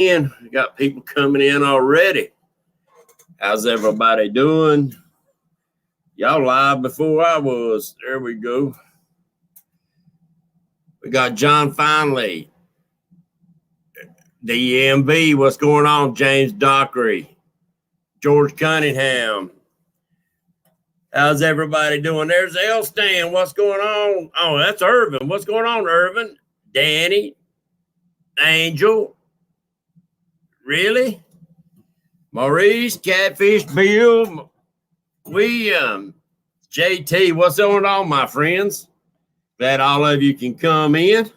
in. We got people coming in already. How's everybody doing? Y'all live before I was. There we go. We got John Finley. DMV, what's going on? James Dockery. George Cunningham. How's everybody doing? There's L Stan. What's going on? Oh, that's Irvin. What's going on, Irvin? Danny. Angel. Really? Maurice, Catfish, Bill, William, JT. What's going on, my friends? Glad all of you can come in.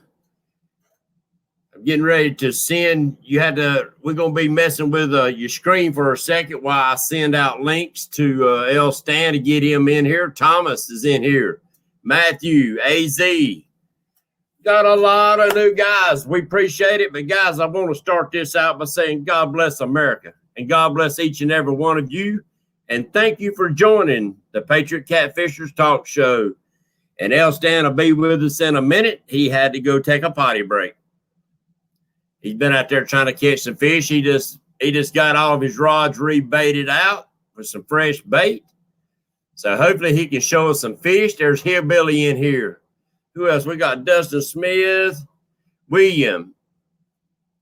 I'm getting ready to send. We're going to be messing with your screen for a second while I send out links to L Stan to get him in here. Thomas is in here. Matthew, AZ. Got a lot of new guys. We appreciate it. But, guys, I want to start this out by saying God bless America. And God bless each and every one of you. And thank you for joining the Patriot Catfishers Talk Show. And L Stan will be with us in a minute. He had to go take a potty break. He's been out there trying to catch some fish. He just got all of his rods rebaited out with some fresh bait. So hopefully he can show us some fish. There's Hillbilly in here. Who else? We got Dustin Smith, William.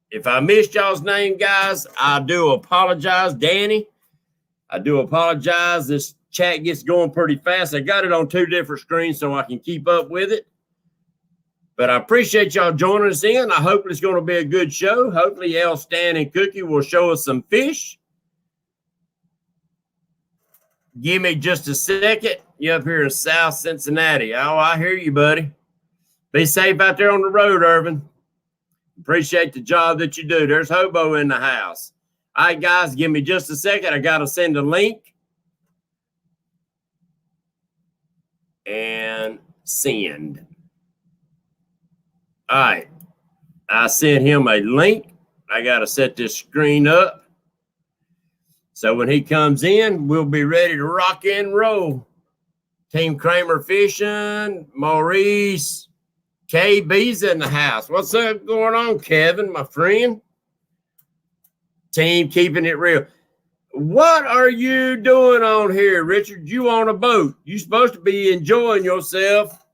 If I missed y'all's name, guys, I do apologize. Danny, I do apologize. This chat gets going pretty fast. I got it on 2 different screens so I can keep up with it. But I appreciate y'all joining us in. I hope it's going to be a good show. Hopefully, L Stan and Cookie will show us some fish. Give me just a second. You're up here in South Cincinnati. Oh, I hear you, buddy. Be safe out there on the road, Irvin. Appreciate the job that you do. There's Hobo in the house. All right, guys, give me just a second. I got to send a link. And send. All right. I sent him a link. I got to set this screen up. So when he comes in, we'll be ready to rock and roll. Team Kramer Fishing, Maurice, KB's in the house. What's up going on, Kevin, my friend? Team Keeping It Real. What are you doing on here, Richard? You on a boat. You supposed to be enjoying yourself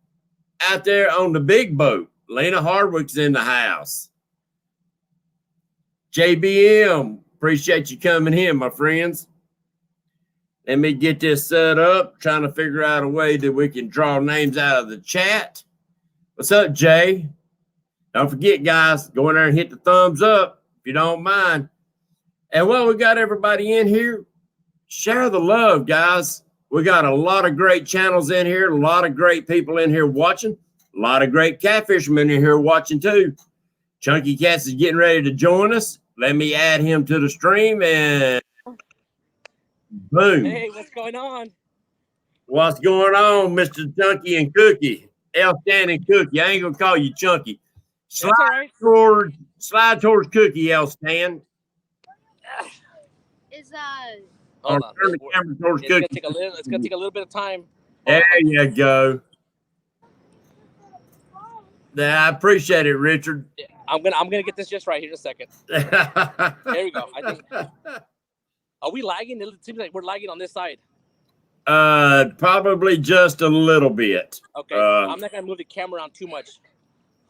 out there on the big boat. Lena Hardwick's in the house. JBM, appreciate you coming in, my friends. Let me get this set up. Trying to figure out a way that we can draw names out of the chat. What's up, Jay? Don't forget, guys, go in there and hit the thumbs up if you don't mind. And while we got everybody in here, share the love, guys. We got a lot of great channels in here, a lot of great people in here watching, a lot of great catfishermen in here watching too. Chunky Cats is getting ready to join us. Let me add him to the stream and boom. Hey, what's going on? What's going on, Mr. Chunky and Cookie? L Stan and Cookie. I ain't gonna call you Chunky. Slide towards Cookie, L Stan. Hold on. Turn the camera towards Cookie. It's gonna take a little bit of time. There you go. I appreciate it, Richard. Yeah, I'm gonna get this just right here in a second. There we go. I think. Are we lagging? It seems like we're lagging on this side. Probably just a little bit. Okay. I'm not gonna move the camera around too much.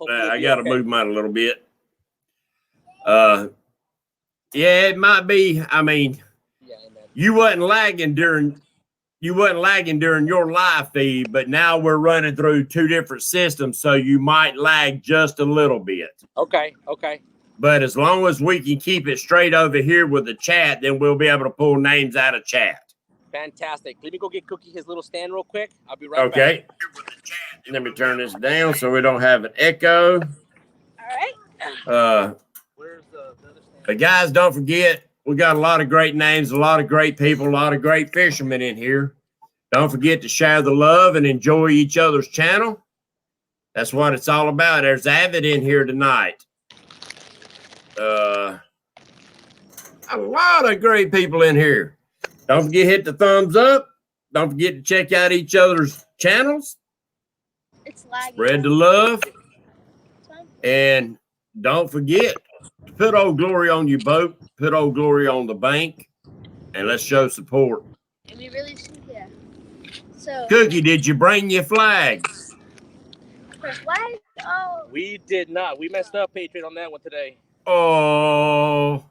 I gotta move mine a little bit. Yeah, it might be. I mean, you wasn't lagging during your live feed, but now we're running through 2 different systems, so you might lag just a little bit. Okay. But as long as we can keep it straight over here with the chat, then we'll be able to pull names out of chat. Fantastic. Let me go get Cookie his little stand real quick. I'll be right back. Okay. Let me turn this down so we don't have an echo. All right. Where's the other stand? But guys, don't forget, we got a lot of great names, a lot of great people, a lot of great fishermen in here. Don't forget to share the love and enjoy each other's channel. That's what it's all about. There's Avid in here tonight. A lot of great people in here. Don't forget to hit the thumbs up. Don't forget to check out each other's channels. It's lagging. Spread the love. And don't forget, put Old Glory on your boat, put Old Glory on the bank, and let's show support. And we really see here. So Cookie, did you bring your flag? the flag? Oh. We did not. We messed up, Patriot, on that one today. Oh,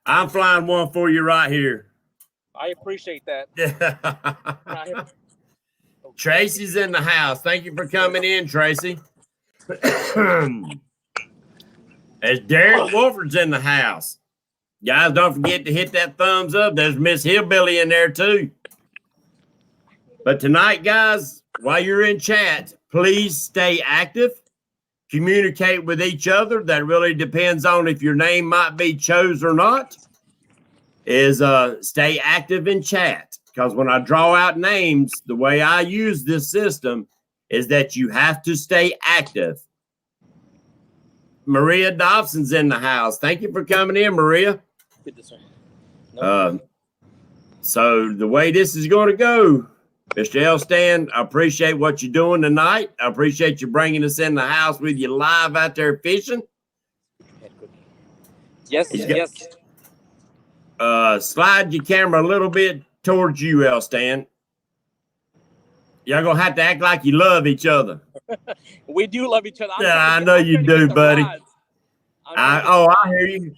I'm flying one for you right here. I appreciate that. Tracy's in the house. Thank you for coming in, Tracy. As Derek Wolford's in the house. Guys, don't forget to hit that thumbs up. There's Miss Hillbilly in there too. But tonight, guys, while you're in chat, please stay active. Communicate with each other. That really depends on if your name might be chose or not. Stay active in chat. Because when I draw out names, the way I use this system is that you have to stay active. Maria Dobson's in the house. Thank you for coming in, Maria. So the way this is going to go, Mr. Elstan, I appreciate what you're doing tonight. I appreciate you bringing us in the house with you live out there fishing. Yes, yes. Slide your camera a little bit towards you, Elstan. Y'all going to have to act like you love each other. We do love each other. I know you do, buddy. I hear you.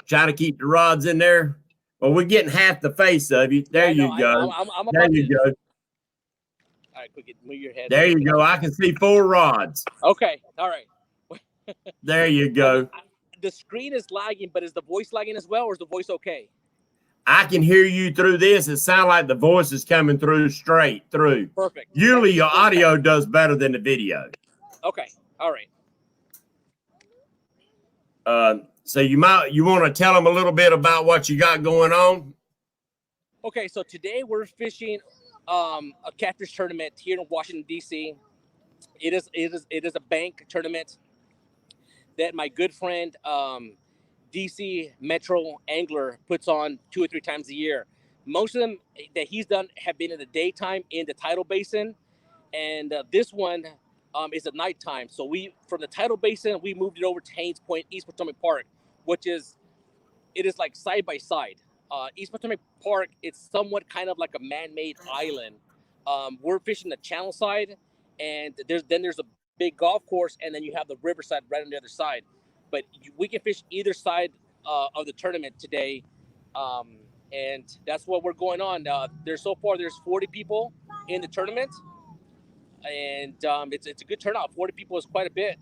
Try to keep the rods in there. Well, we're getting half the face of you. There you go. There you go. All right, quick, move your head. There you go. I can see 4 rods. Okay. All right. There you go. The screen is lagging, but is the voice lagging as well, or is the voice okay? I can hear you through this. It sounds like the voice is coming through straight through. Perfect. Usually your audio does better than the video. Okay. All right. So you want to tell them a little bit about what you got going on? Okay, so today we're fishing a catfish tournament here in Washington, D.C. It is a bank tournament that my good friend DC Metro Angler puts on 2 or 3 times a year. Most of them that he's done have been in the daytime in the tidal basin, and this one is at nighttime. So from the tidal basin, we moved it over to Haynes Point, East Potomac Park, it is like side by side. East Potomac Park, it's somewhat kind of like a man-made island. We're fishing the channel side, and there's a big golf course, and then you have the riverside right on the other side. But we can fish either side of the tournament today, and that's what we're going on. There's 40 people in the tournament, and it's a good turnout. 40 people is quite a bit.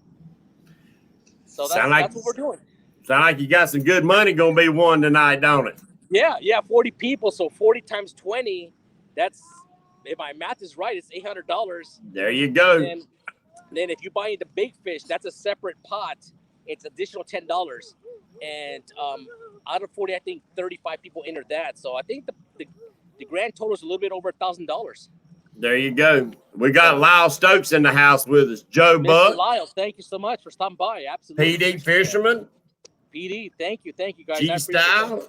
So that's what we're doing. Sound like you got some good money going to be won tonight, don't it? Yeah, 40 people. So 40 times 20, that's, if my math is right, it's $800. There you go. And then if you buy the big fish, that's a separate pot. It's additional $10. And out of 40, I think 35 people entered that. So I think the grand total is a little bit over $1,000. There you go. We got Lyle Stokes in the house with us. Joe Mr. Buck. Lyle, thank you so much for stopping by. Absolutely. PD Fisherman. PD, thank you, guys. G-Style.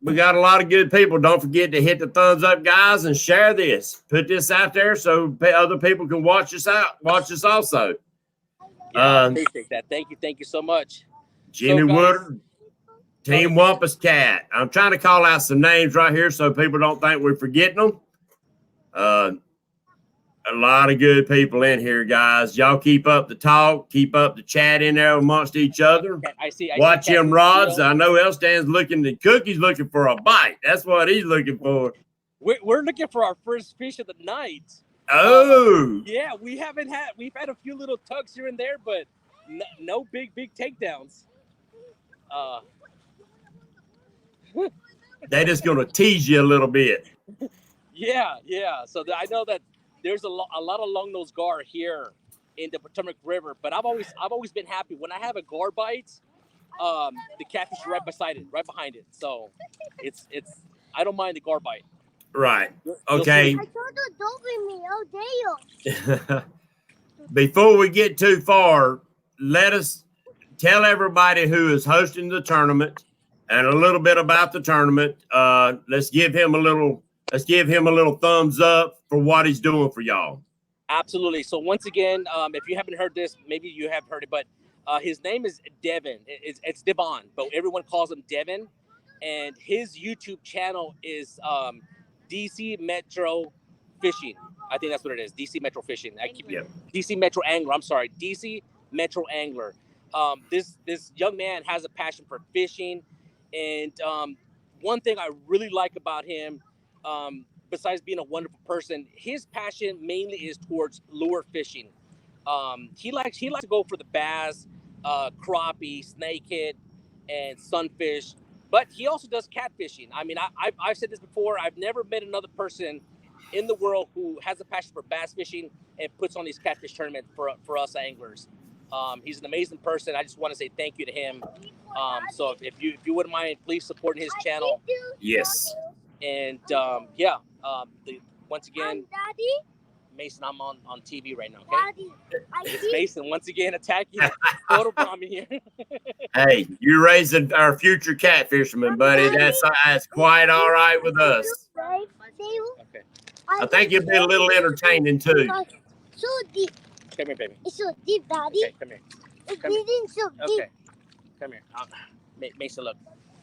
We got a lot of good people. Don't forget to hit the thumbs up, guys, and share this. Put this out there so other people can watch us also. Yeah, I appreciate that. Thank you so much. Jimmy Woodard, Team Wampus Cat. I'm trying to call out some names right here so people don't think we're forgetting them. A lot of good people in here, guys. Y'all keep up the talk, keep up the chat in there amongst each other. I see. Watch them rods. I know Elstan's the Cookie's looking for a bite. That's what he's looking for. We're looking for our first fish of the night. Oh. Yeah, we've had a few little tugs here and there, but no big takedowns. They're just going to tease you a little bit. Yeah. So I know that there's a lot of long-nosed gar here in the Potomac River, but I've always been happy when I have a gar bite. The catfish is right behind it. So it's I don't mind the gar bite. Right. Okay. I told you don't bring me. Oh, damn. Before we get too far, let us tell everybody who is hosting the tournament and a little bit about the tournament. Let's give him a little thumbs up for what he's doing for y'all. Absolutely. So once again, if you haven't heard this, maybe you have heard it, but His name is Devin. It's Devon, but everyone calls him Devin. And his YouTube channel is DC Metro Fishing. I think that's what it is. DC Metro Fishing. DC Metro Angler. I'm sorry, DC Metro Angler. This young man has a passion for fishing, and one thing I really like about him, besides being a wonderful person, his passion mainly is towards lure fishing. He likes to go for the bass, crappie, snakehead, and sunfish. But he also does catfishing. I mean, I've said this before. I've never met another person in the world who has a passion for bass fishing and puts on these catfish tournaments for us anglers. He's an amazing person. I just want to say thank you to him. So if you wouldn't mind, please supporting his channel. Yes. And once again, Mason, I'm on TV right now. Okay? It's Mason once again attacking, photobombing here. Hey, you're raising our future catfishermen, buddy. That's quite all right with us. Okay. I think it'd be a little entertaining too. So deep. Come here, baby. It's so deep, Daddy. Okay, come here. It's getting so deep. Okay. Come here. Mason, look.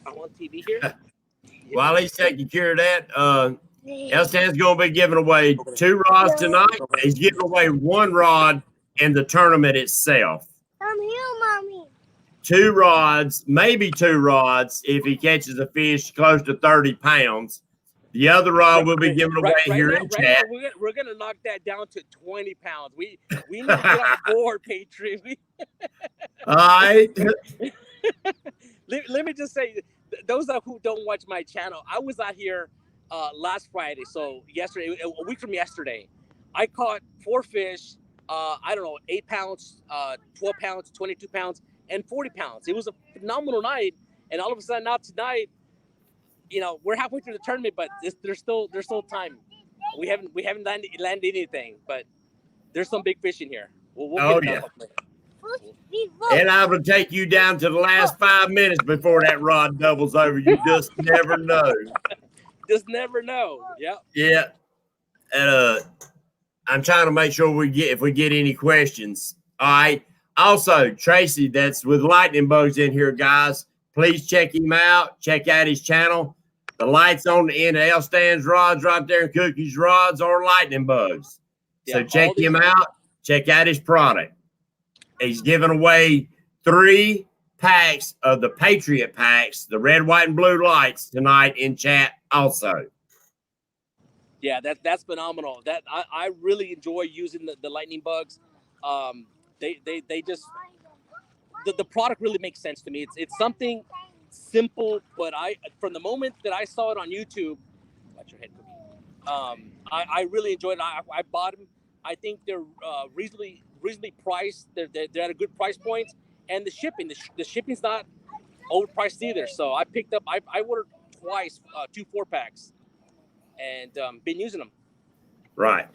I'm on TV here. While he's taking care of that, Elstan's going to be giving away 2 rods tonight. He's giving away 1 rod in the tournament itself. I'm here, Mommy. 2 rods, maybe 2 rods if he catches a fish close to 30 pounds. The other rod will be given away here in chat. Now, we're gonna knock that down to 20 pounds. We need to get on board, Patriot. All right. Let me just say, those who don't watch my channel, I was out here last Friday, so yesterday, a week from yesterday, I caught 4 fish. I don't know, 8 pounds, 12 pounds, 22 pounds, and 40 pounds. It was a phenomenal night, and all of a sudden now tonight, you know, we're halfway through the tournament, but there's still time. We haven't landed anything, but there's some big fish in here. We'll get it up. And I will take you down to the last 5 minutes before that rod doubles over. You just never know. Just never know. Yep. Yeah. And I'm trying to make sure if we get any questions. All right. Also, Tracy, that's with Lightning Bugs in here, guys. Please check him out. Check out his channel. The lights on the end of Elstan's rods right there, and Cookie's rods are Lightning Bugs. Yeah, so check him out. Check out his product. He's giving away 3 packs of the Patriot packs, the red, white, and blue lights tonight in chat also. Yeah, that's phenomenal. That I really enjoy using the Lightning Bugs. They just the product really makes sense to me. It's something simple, but from the moment that I saw it on YouTube, watch your head, Cookie. I really enjoyed it. I bought them. I think they're reasonably priced. They're at a good price point, and the shipping's not overpriced either. So I picked up. I ordered twice 2 4-packs, and been using them. Right,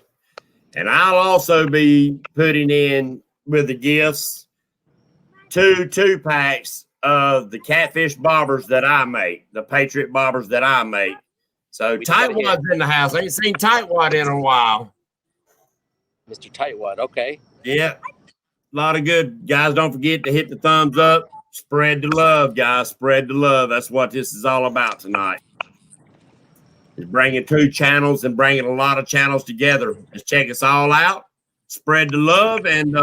and I'll also be putting in with the gifts 2 2-packs of the catfish bobbers that I make, the Patriot bobbers that I make. So Tightwad's in the house. I ain't seen Tightwad in a while. Mr. Tightwad, okay. Yeah. A lot of good. Guys, don't forget to hit the thumbs up. Spread the love, guys. Spread the love. That's what this is all about tonight. It's bringing 2 channels and bringing a lot of channels together. Just check us all out. Spread the love, and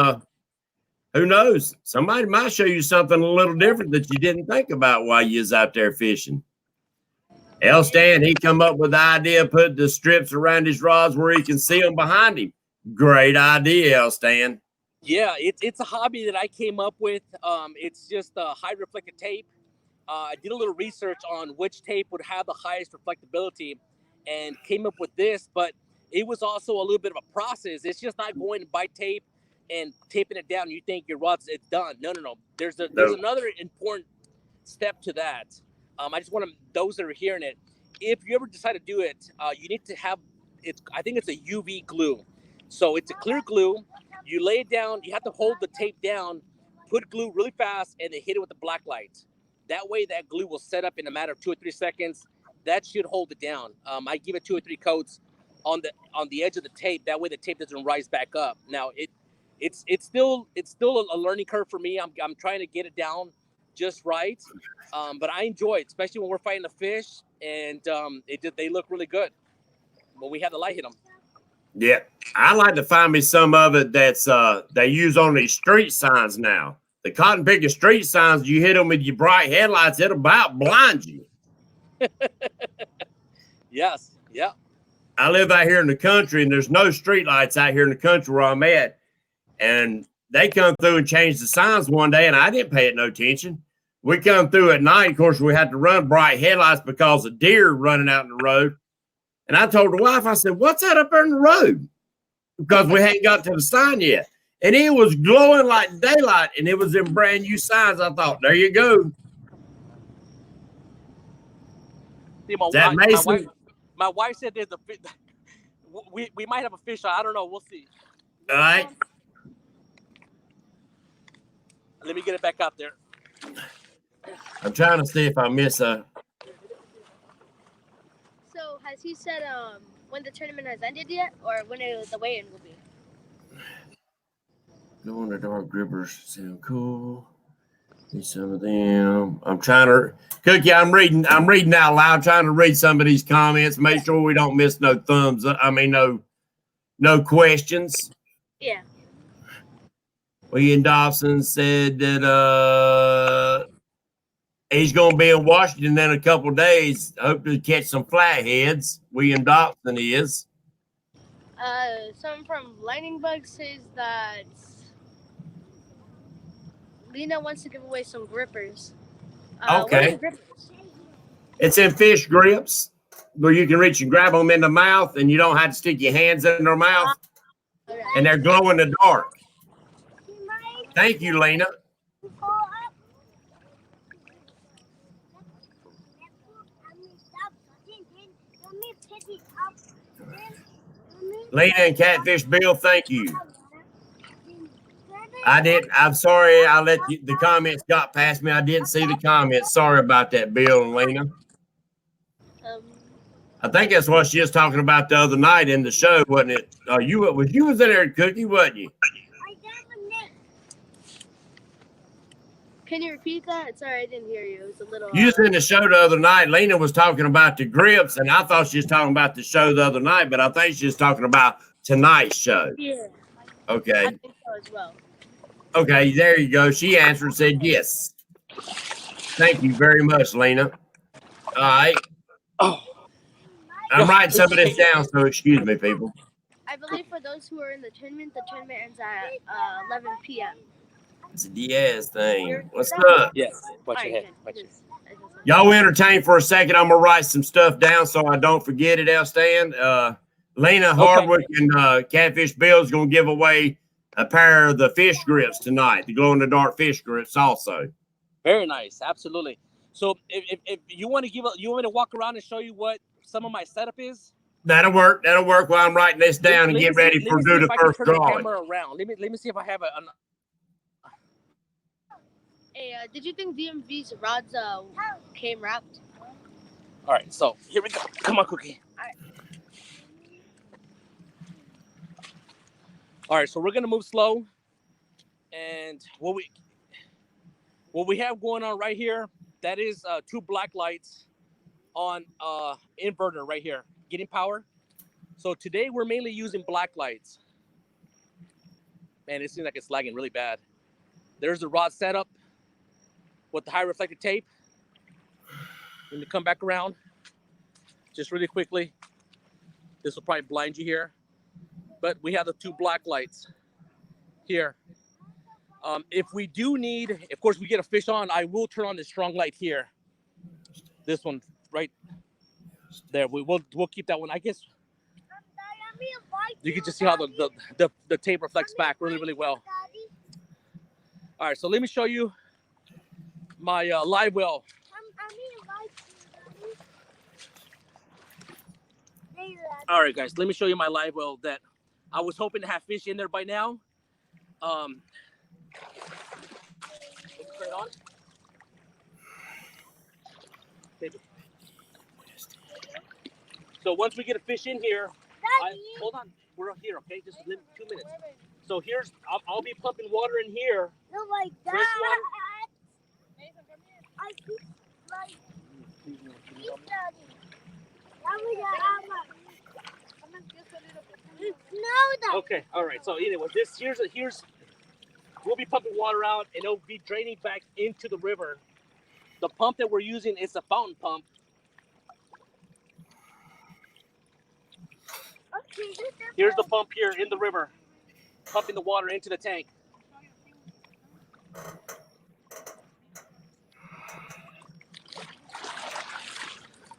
who knows? Somebody might show you something a little different that you didn't think about while you was out there fishing. Elstan, he come up with the idea of putting the strips around his rods where he can see them behind him. Great idea, Elstan. Yeah, it's a hobby that I came up with. It's just high reflective tape. I did a little research on which tape would have the highest reflectability and came up with this, but it was also a little bit of a process. It's just not going to buy tape and taping it down. You think your rod's it's done. No. There's another important step to that. I just want those that are hearing it, if you ever decide to do it, you need to have I think it's a UV glue. So it's a clear glue. You lay it down. You have to hold the tape down, put glue really fast, and then hit it with the black light. That way, that glue will set up in a matter of 2 or 3 seconds. That should hold it down. I give it 2 or 3 coats on the edge of the tape. That way, the tape doesn't rise back up. Now, it's still a learning curve for me. I'm trying to get it down just right, but I enjoy it, especially when we're fighting the fish, and they look really good when we have the light hit them. Yeah, I like to find me some of it that's they use on these street signs now. The cotton picking street signs, you hit them with your bright headlights, it'll about blind you. Yes, yeah. I live out here in the country, and there's no street lights out here in the country where I'm at. And they come through and change the signs one day, and I didn't pay it no attention. We come through at night. Of course, we had to run bright headlights because of deer running out in the road. And I told the wife, I said, what's that up there in the road? Because we hadn't got to the sign yet. And it was glowing like daylight, and it was in brand new signs. I thought, there you go. See, my wife said there's we might have a fish. I don't know. We'll see. All right. Let me get it back out there. I'm trying to see if I miss a. So has he said when the tournament has ended yet, or when the weigh-in will be? Go on the dark grippers. Sound cool. See some of them. I'm trying to Cookie. I'm reading out loud, trying to read some of these comments. Make sure we don't miss no thumbs. I mean, no questions. Yeah. Ian Dobson said that he's going to be in Washington in a couple of days. Hope to catch some flatheads. William Dobson is. Someone from Lightning Bug says that Lena wants to give away some grippers. Okay. Grippers? It's in fish grips where you can reach and grab them in the mouth, and you don't have to stick your hands in their mouth. And they're glow in the dark. Thank you, Lena. Lena and Catfish Bill, thank you. I'm sorry I let the comments got past me. I didn't see the comments. Sorry about that, Bill and Lena. I think that's what she was talking about the other night in the show, wasn't it? You was in there, Cookie, wasn't you? Can you repeat that? Sorry, I didn't hear you. It was a little. You was in the show the other night. Lena was talking about the grips, and I thought she was talking about the show the other night, but I think she was talking about tonight's show. Yeah. Okay. I think so as well. Okay, there you go. She answered and said yes. Thank you very much, Lena. All right. Oh. I'm writing some of this down, so excuse me, people. I believe for those who are in the tournament ends at 11 p.m. It's a Diaz thing. What's up? Yes. Watch your head. Y'all entertain for a second. I'm going to write some stuff down so I don't forget it, Elstan. Lena Hardwick and Catfish Bill is going to give away a pair of the fish grips tonight, the glow-in-the-dark fish grips also. Very nice. Absolutely. So if you want to you want me to walk around and show you what some of my setup is? That'll work. That'll work while I'm writing this down and get ready for do the first drawing. Camera around. Let me see if I have a. Hey, did you think DMV's rods came wrapped? All right, so here we go. Come on, Cookie. All right, so we're gonna move slow, and what we have going on right here, that is 2 black lights on inverter right here, getting power. So today we're mainly using black lights. Man, it seems like it's lagging really bad. There's the rod setup with the high reflective tape. Let me come back around just really quickly. This will probably blind you here, but we have the 2 black lights here. If we do need, of course, we get a fish on, I will turn on the strong light here. This one right there. We'll keep that one. I guess you can just see how the tape reflects back really, really well. All right, so let me show you my live well. All right, guys, let me show you my live well that I was hoping to have fish in there by now. Straight on. So once we get a fish in here, hold on, we're up here, okay? Just 2 minutes. So here's, I'll be pumping water in here. No, like that. Fresh water. I keep like Okay, all right. So anyway, here's we'll be pumping water out, and it'll be draining back into the river. The pump that we're using is a fountain pump. Here's the pump here in the river, pumping the water into the tank.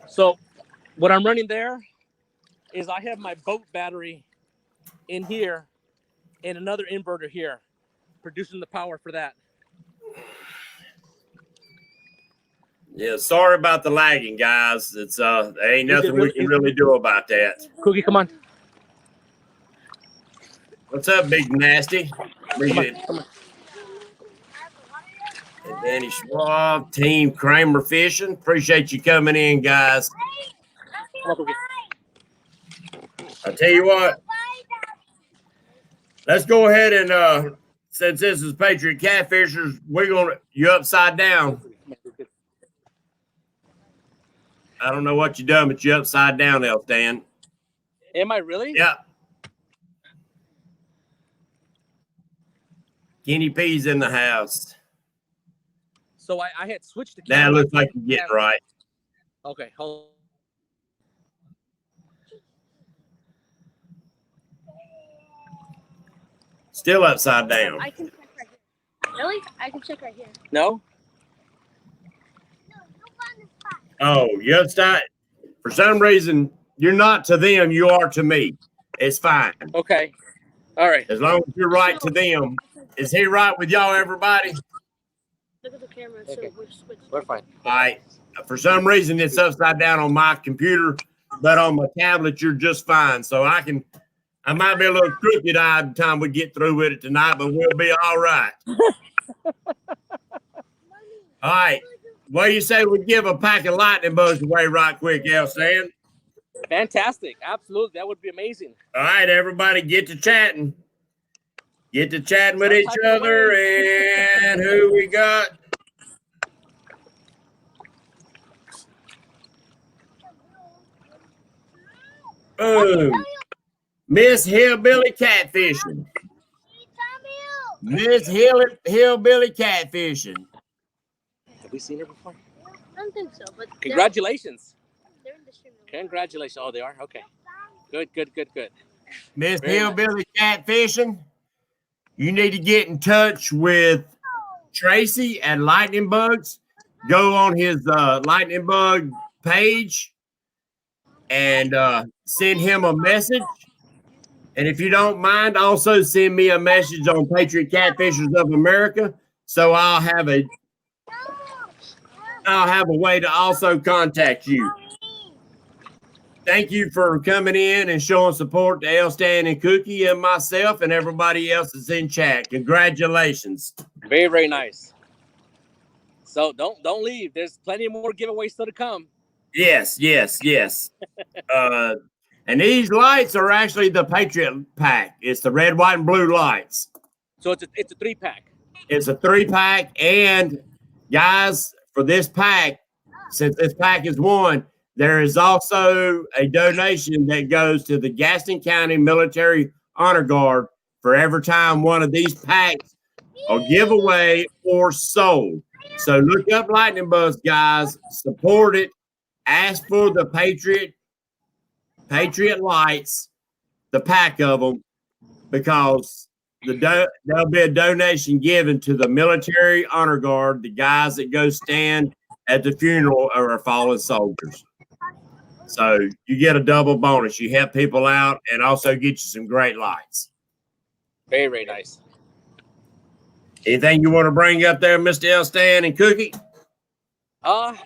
So what I'm running there is I have my boat battery in here and another inverter here, producing the power for that. Yeah, sorry about the lagging, guys. It's there ain't nothing we can really do about that. Cookie, come on. What's up, Big Nasty? Come on. And Danny Schwab, Team Kramer Fishing. Appreciate you coming in, guys. Come on, Cookie. I'll tell you what. Let's go ahead and since this is Patriot Catfishers, you upside down. I don't know what you done, but you upside down, Elstan. Am I really? Yeah. Guinea peas in the house. So I had switched the That camera. looks like you're getting right. Okay, hold on. Still upside down. I can check right here. Really? I can check right here. No? Oh, you upside. For some reason, you're not to them, you are to me. It's fine. Okay. All right. As long as you're right to them. Is he right with y'all, everybody? Look at the camera. So Okay. we're switched. We're fine. All right. For some reason, it's upside down on my computer, but on my tablet, you're just fine. So I might be a little crooked-eyed by the time we get through with it tonight, but we'll be all right. All right. What do you say we give a pack of lightning bugs away right quick, Elstan? Fantastic. Absolutely. That would be amazing. All right, everybody, get to chatting. Get to chatting with each other, and who we got? Boom. Miss Hillbilly Catfishing. Miss Hillbilly Catfishing. Have we seen her before? I don't think so, but Congratulations. they're in the stream. Congratulations. Oh, they are? Okay. Good. Miss Very Hillbilly Catfishing. You need to get in touch with Tracy at Lightning Bugs. Go on his Lightning Bug page and send him a message. And if you don't mind, also send me a message on Patriot Catfishers of America, so I'll have a way to also contact you. Thank you for coming in and showing support to Elstan and Cookie and myself and everybody else that's in chat. Congratulations. Very, very nice. So don't leave. There's plenty more giveaways still to come. Yes. And these lights are actually the Patriot pack. It's the red, white, and blue lights. So it's a 3-pack. It's a 3-pack. And guys, for this pack, since this pack is one, there is also a donation that goes to the Gaston County Military Honor Guard for every time one of these packs are giveaway or sold. So look up Lightning Bugs, guys. Support it. Ask for the Patriot lights, the pack of them, because there'll be a donation given to the Military Honor Guard, the guys that go stand at the funeral of our fallen soldiers. So you get a double bonus. You help people out and also get you some great lights. Very, very nice. Anything you want to bring up there, Mr. Elstan and Cookie? I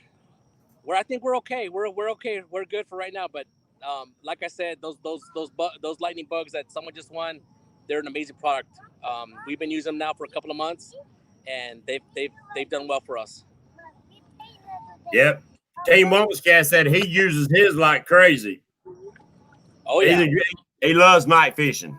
think we're okay. We're okay. We're good for right now. But like I said, those lightning bugs that someone just won, they're an amazing product. We've been using them now for a couple of months, and they've done well for us. Yep. Team Woman's Cat said he uses his like crazy. Oh yeah. He loves night fishing.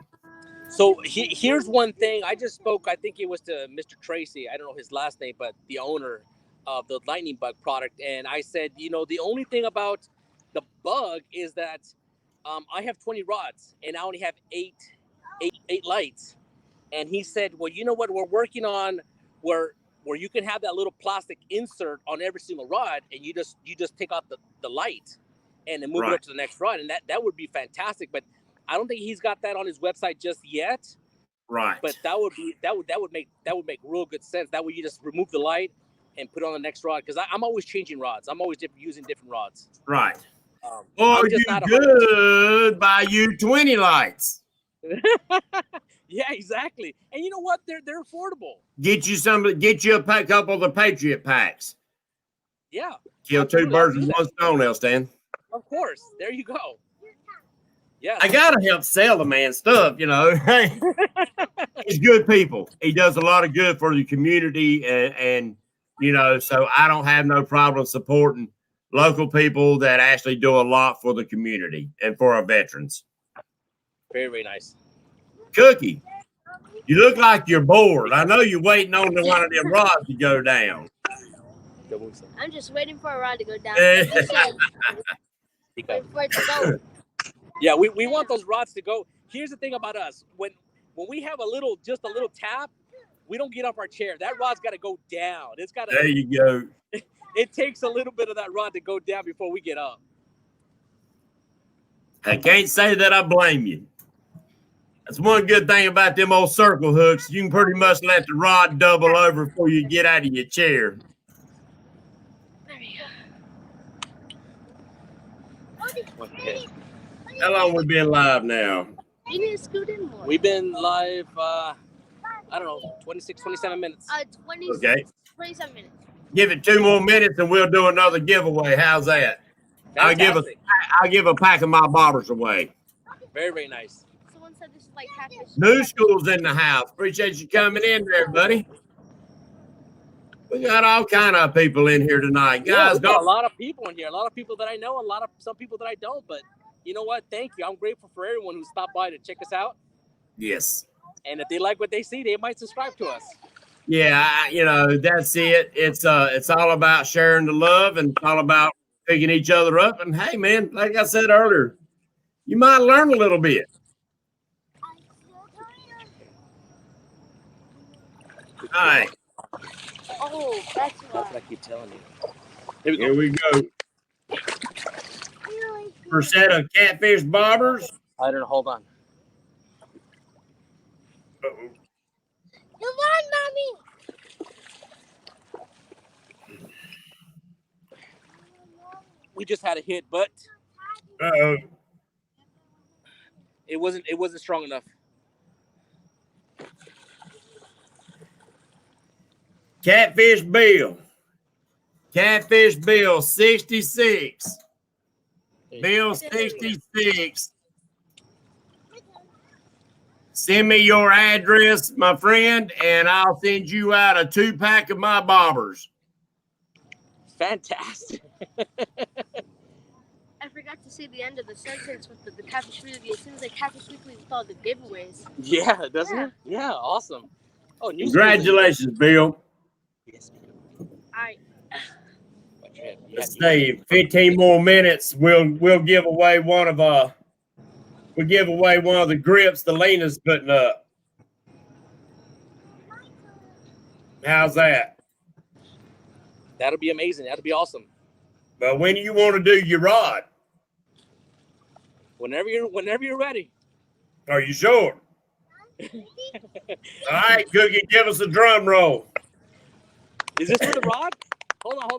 So here's one thing. I just spoke, I think it was to Mr. Tracy. I don't know his last name, but the owner of the Lightning Bug product. And I said, the only thing about the Bug is that I have 20 rods and I only have eight lights. And he said, well, you know what? We're working on where you can have that little plastic insert on every single rod, and you just take out the light and then move it up to the next rod. And that would be fantastic. But I don't think he's got that on his website just yet. Right. But that would make real good sense. That way you just remove the light and put it on the next rod. Because I'm always changing rods. I'm always using different rods. Right. Or you could buy you 20 lights. Yeah, exactly. And you know what? They're affordable. Get you a couple of the Patriot packs. Yeah. Kill two birds with one stone, Elstan. Of course. There you go. Yeah. I gotta help sell the man stuff, He's good people. He does a lot of good for the community, and so I don't have no problem supporting local people that actually do a lot for the community and for our veterans. Very, very nice. Cookie, you look like you're bored. I know you're waiting on one of them rods to go down. I'm just waiting for a rod to go down. Wait for it to go. Yeah, we want those rods to go. Here's the thing about us. When we have just a little tap, we don't get off our chair. That rod's got to go down. There you go. It takes a little bit of that rod to go down before we get up. I can't say that I blame you. That's one good thing about them old circle hooks. You can pretty much let the rod double over before you get out of your chair. There we go. Okay. How long we been live now? You need to scoot in more. We've been live, I don't know, 26, 27 minutes. 27 minutes. Give it 2 more minutes and we'll do another giveaway. How's that? Fantastic. I'll give a pack of my bobbers away. Very, very nice. Someone said this is like Catfish. New School's in the house. Appreciate you coming in there, buddy. We got all kind of people in here tonight. Guys, got a lot of people in here. A lot of people that I know, some people that I don't. But you know what? Thank you. I'm grateful for everyone who stopped by to check us out. Yes. And if they like what they see, they might subscribe to us. Yeah, that's it. It's all about sharing the love, and it's all about picking each other up. And hey, man, like I said earlier, you might learn a little bit. All right. Oh, that's That's what I keep telling you. Here we go. For a set of catfish bobbers. I don't know. Hold on. Uh-oh. Come on, Mommy. We just had a hit, but Uh-oh. it wasn't strong enough. Catfish Bill. Catfish Bill 66. Bill 66. Send me your address, my friend, and I'll send you out a 2-pack of my bobbers. Fantastic. I forgot to say the end of the sentence with the Catfish Weekly. It seems like Catfish Weekly with all the giveaways. Yeah, doesn't it? Yeah, awesome. Oh, congratulations, Bill. Yes. All right. Let's say 15 more minutes. We'll give away one of the grips the Lena's putting up. How's that? That'll be amazing. That'll be awesome. But when do you want to do your rod? Whenever you're ready. Are you sure? All right, Cookie, give us a drum roll. Is this for the rod? Hold on.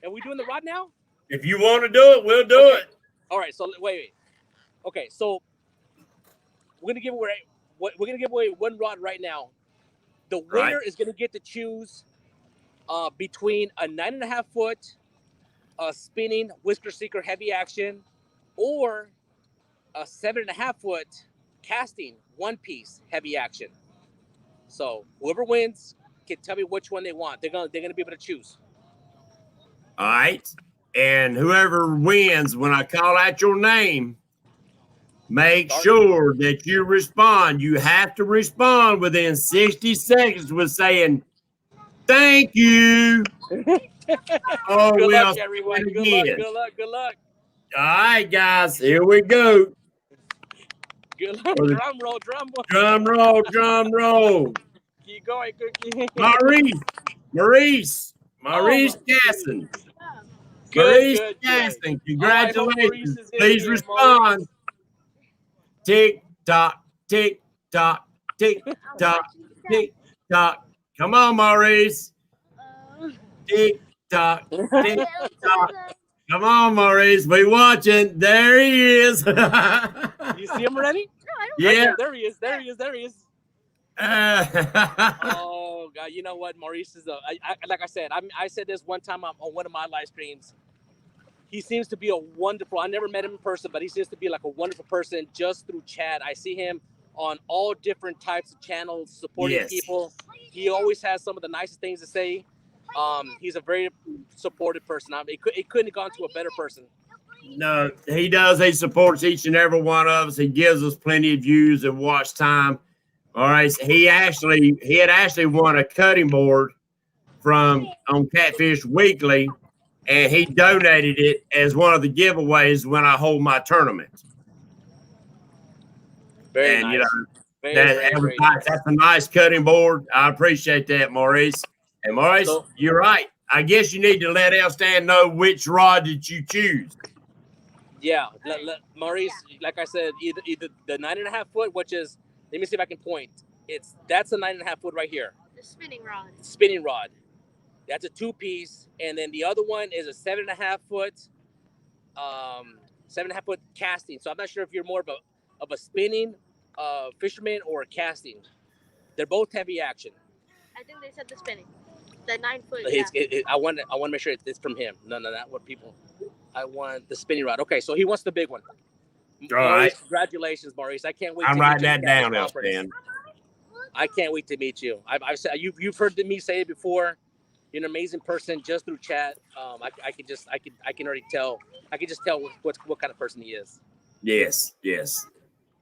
Are we doing the rod now? If you want to do it, we'll do it. All right. So wait. Okay. So we're gonna give away one rod right now. The winner is gonna get to choose between a 9.5 foot spinning Whisker Seeker heavy action, or a 7.5 foot casting one piece heavy action. So whoever wins can tell me which one they want. They're gonna be able to choose. All right. And whoever wins, when I call out your name, Make sure that you respond. You have to respond within 60 seconds with saying, thank you. Oh, Good we'll luck, say everyone. it Good luck. again. Good luck. Good luck. All right, guys, here we go. Good luck. For the Drum roll. Drum roll. drum roll, drum roll. Keep going, Cookie. Maurice Oh, Gasson. good, Maurice good, good. Gasson, Oh, I hope Maurice congratulations. is in Please here, respond. Maurice. Tick tock, tick tock, tick tock, tick tock. Come on, Maurice. Tick tock, tick tock. Come on, Maurice. We watching. There he is. You see him already? Yeah. Right there he is. There he is. There he is. Oh God! You know what? Maurice is like I said. I said this one time on one of my live streams. He seems to be a wonderful. I never met him in person, but he seems to be like a wonderful person just through chat. I see him on all different types of channels supporting people. He always has some of the nicest things to say. He's a very supportive person. I mean, it couldn't have gone to a better person. No, he does. He supports each and every one of us. He gives us plenty of views and watch time. All right. He had actually won a cutting board on Catfish Weekly, and he donated it as one of the giveaways when I hold my tournament. Very nice. Very nice. That's a nice cutting board. I appreciate that, Maurice. And Maurice, you're right. I guess you need to let Elstan know which rod did you choose. Yeah, Maurice, like I said, either the 9.5 foot, which is, let me see if I can point. That's a 9.5 foot right here. The spinning rod. Spinning rod. That's a 2-piece, and then the other one is a 7.5 foot, 7.5 foot casting. So I'm not sure if you're more of a spinning fisherman or a casting. They're both heavy action. I think they said the spinning. The 9 foot. I want to make sure it's from him. No, not what people. I want the spinning rod. Okay, so he wants the big one. All right. Congratulations, Maurice. I can't wait. I'm writing that down, Elstan. I can't wait to meet you. I've said you've heard me say it before. You're an amazing person just through chat. I can already tell. I can just tell what kind of person he is. Yes,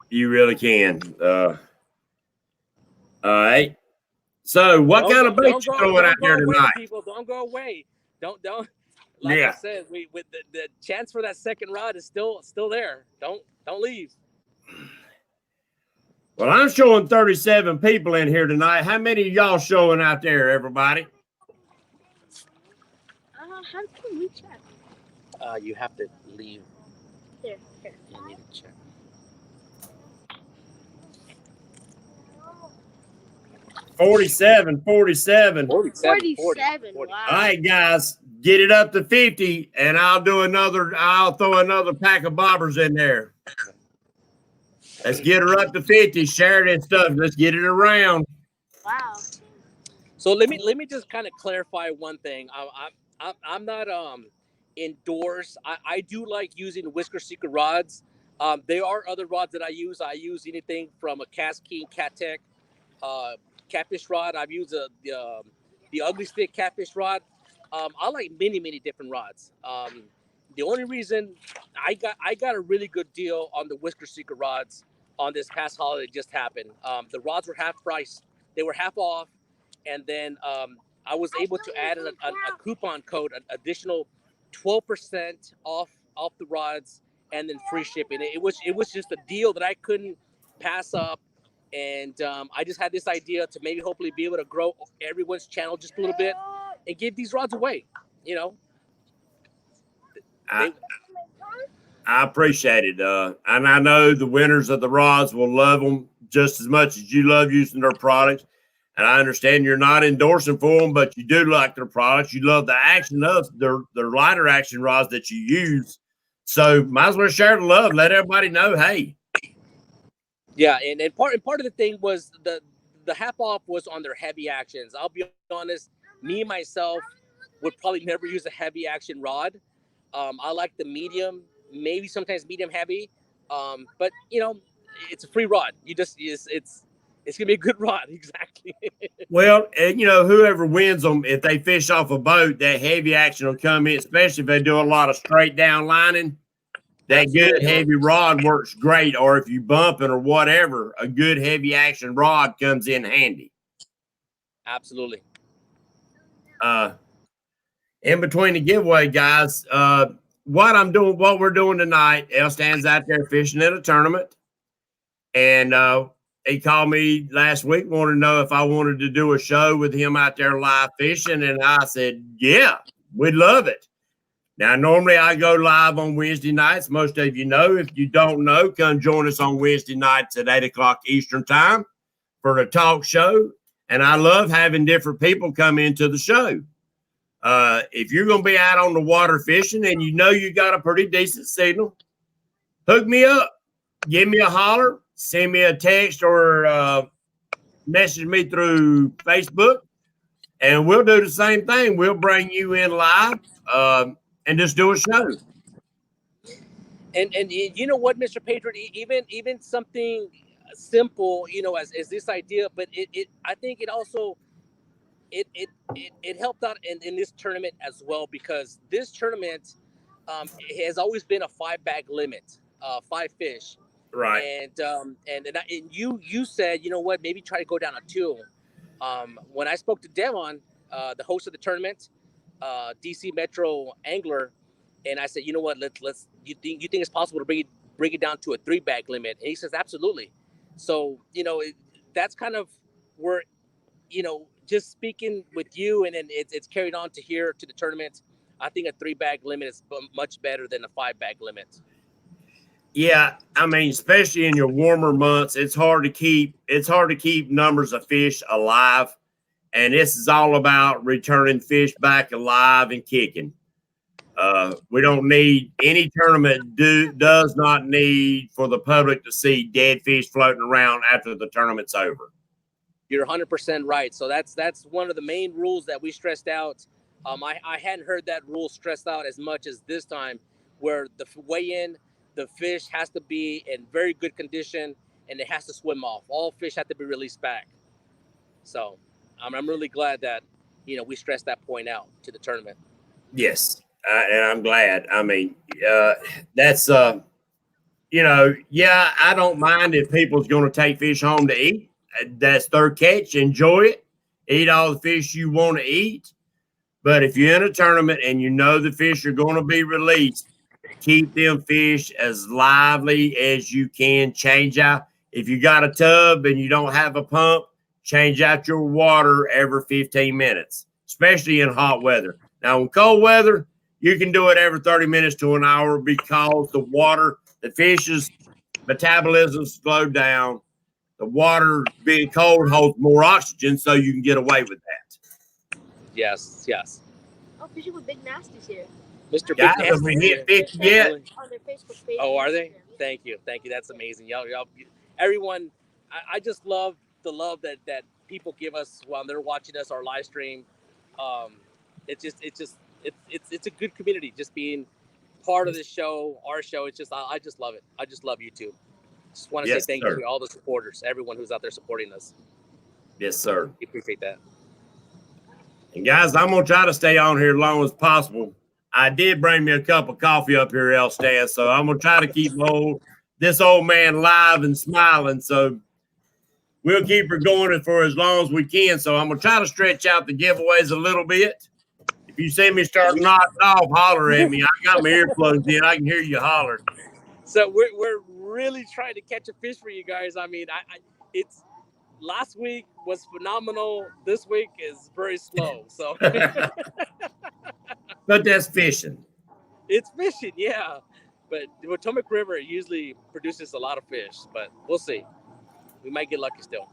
you really can. All right. So, what kind of bait you throwing out there tonight? People, don't go away. Don't. Like I said, with the chance for that second rod is still there. Don't leave. Well, I'm showing 37 people in here tonight. How many of y'all showing out there, everybody? How can we check? You have to leave. Here. You need to check. Forty-seven. 47. Wow. All right, guys, get it up to 50, and I'll throw another pack of bobbers in there. Let's get her up to 50. Share that stuff. Let's get it around. Wow. So let me just kind of clarify one thing. I'm not indoors. I do like using Whisker Secret rods. There are other rods that I use. I use anything from a Cast King Cat Tech catfish rod. I've used the Ugly Stick catfish rod. I like many different rods. The only reason I got a really good deal on the Whisker Secret rods on this past holiday just happened. The rods were half price. They were half off. And then I was able to add a coupon code, an additional 12% off the rods, and then free shipping. It was just a deal that I couldn't pass up. And I just had this idea to maybe hopefully be able to grow everyone's channel just a little bit and give these rods away, you know. I appreciate it. And I know the winners of the rods will love them just as much as you love using their products. And I understand you're not endorsing for them, but you do like their products. You love the action of their lighter action rods that you use. So might as well share the love. Let everybody know, hey. Yeah, and part of the thing was the half off was on their heavy actions. I'll be honest, me myself would probably never use a heavy action rod. I like the medium, maybe sometimes medium heavy. But you know, it's a free rod. It's gonna be a good rod, exactly. Well, and you know, whoever wins them, if they fish off a boat, that heavy action will come in, especially if they do a lot of straight down lining. that good Absolutely. heavy rod works great. Or if you bumping or whatever, a good heavy action rod comes in handy. Absolutely. In between the giveaway, guys, what we're doing tonight, El Stan's out there fishing in a tournament. And he called me last week, wanted to know if I wanted to do a show with him out there live fishing. And I said, yeah, we'd love it. Now, normally I go live on Wednesday nights. Most of you know. If you don't know, come join us on Wednesday nights at 8 o'clock Eastern time for the talk show. And I love having different people come into the show. If you're going to be out on the water fishing and you know you got a pretty decent signal, hook me up. Give me a holler. Send me a text or message me through Facebook. And we'll do the same thing. We'll bring you in live and just do a show. And you know what, Mr. Patriot, even something simple, you know, as this idea, but it I think it also it helped out in this tournament as well, because this tournament has always been a 5-bag limit, 5 fish. Right. And you said, you know what, maybe try to go down to 2. When I spoke to Devon, the host of the tournament, DC Metro Angler, and I said, you know what, let's you think it's possible to bring it down to a 3-bag limit? And he says, absolutely. So, you know, that's kind of where, you know, just speaking with you, and then it's carried on to here to the tournament. I think a 3-bag limit is much better than a 5-bag limit. Yeah, I mean, especially in your warmer months, it's hard to keep numbers of fish alive, and this is all about returning fish back alive and kicking. We don't need any tournament does not need for the public to see dead fish floating around after the tournament's over. You're 100% right. So that's one of the main rules that we stressed out. I hadn't heard that rule stressed out as much as this time, where the weigh-in, the fish has to be in very good condition and it has to swim off. All fish have to be released back. So I'm really glad that, you know, we stressed that point out to the tournament. Yes, and I'm glad. I mean, that's you know, yeah, I don't mind if people's going to take fish home to eat. That's their catch. Enjoy it. Eat all the fish you want to eat. But if you're in a tournament and you know the fish are going to be released, keep them fish as lively as you can. Change out. If you got a tub and you don't have a pump, change out your water every 15 minutes, especially in hot weather. Now, in cold weather, you can do it every 30 minutes to an hour, because the water, the fish's metabolism slowed down. The water being cold holds more oxygen, so you can get away with that. Yes. Oh, fishing with Big Nasty's here. Mr. Guys, Big have we hit 50 yet? On their Facebook page. Oh, are they? Thank you. That's amazing. Y'all, everyone, I just love the love that people give us while they're watching us, our live stream. It's a good community, just being part of this show, our show. It's just, I just love it. I just love YouTube. Just want to say thank you to all the supporters, everyone who's out there supporting us. Yes, sir. We appreciate that. And guys, I'm going to try to stay on here as long as possible. I did bring me a cup of coffee up here, El Stan, so I'm going to try to keep this old man live and smiling. So we'll keep her going for as long as we can. So I'm going to try to stretch out the giveaways a little bit. If you see me start knocking off, holler at me. I got my earplugs in. I can hear you holler. So we're really trying to catch a fish for you guys. I mean, it's last week was phenomenal. This week is very slow. So, but that's fishing. It's fishing, yeah. But the Potomac River usually produces a lot of fish. But we'll see. We might get lucky still.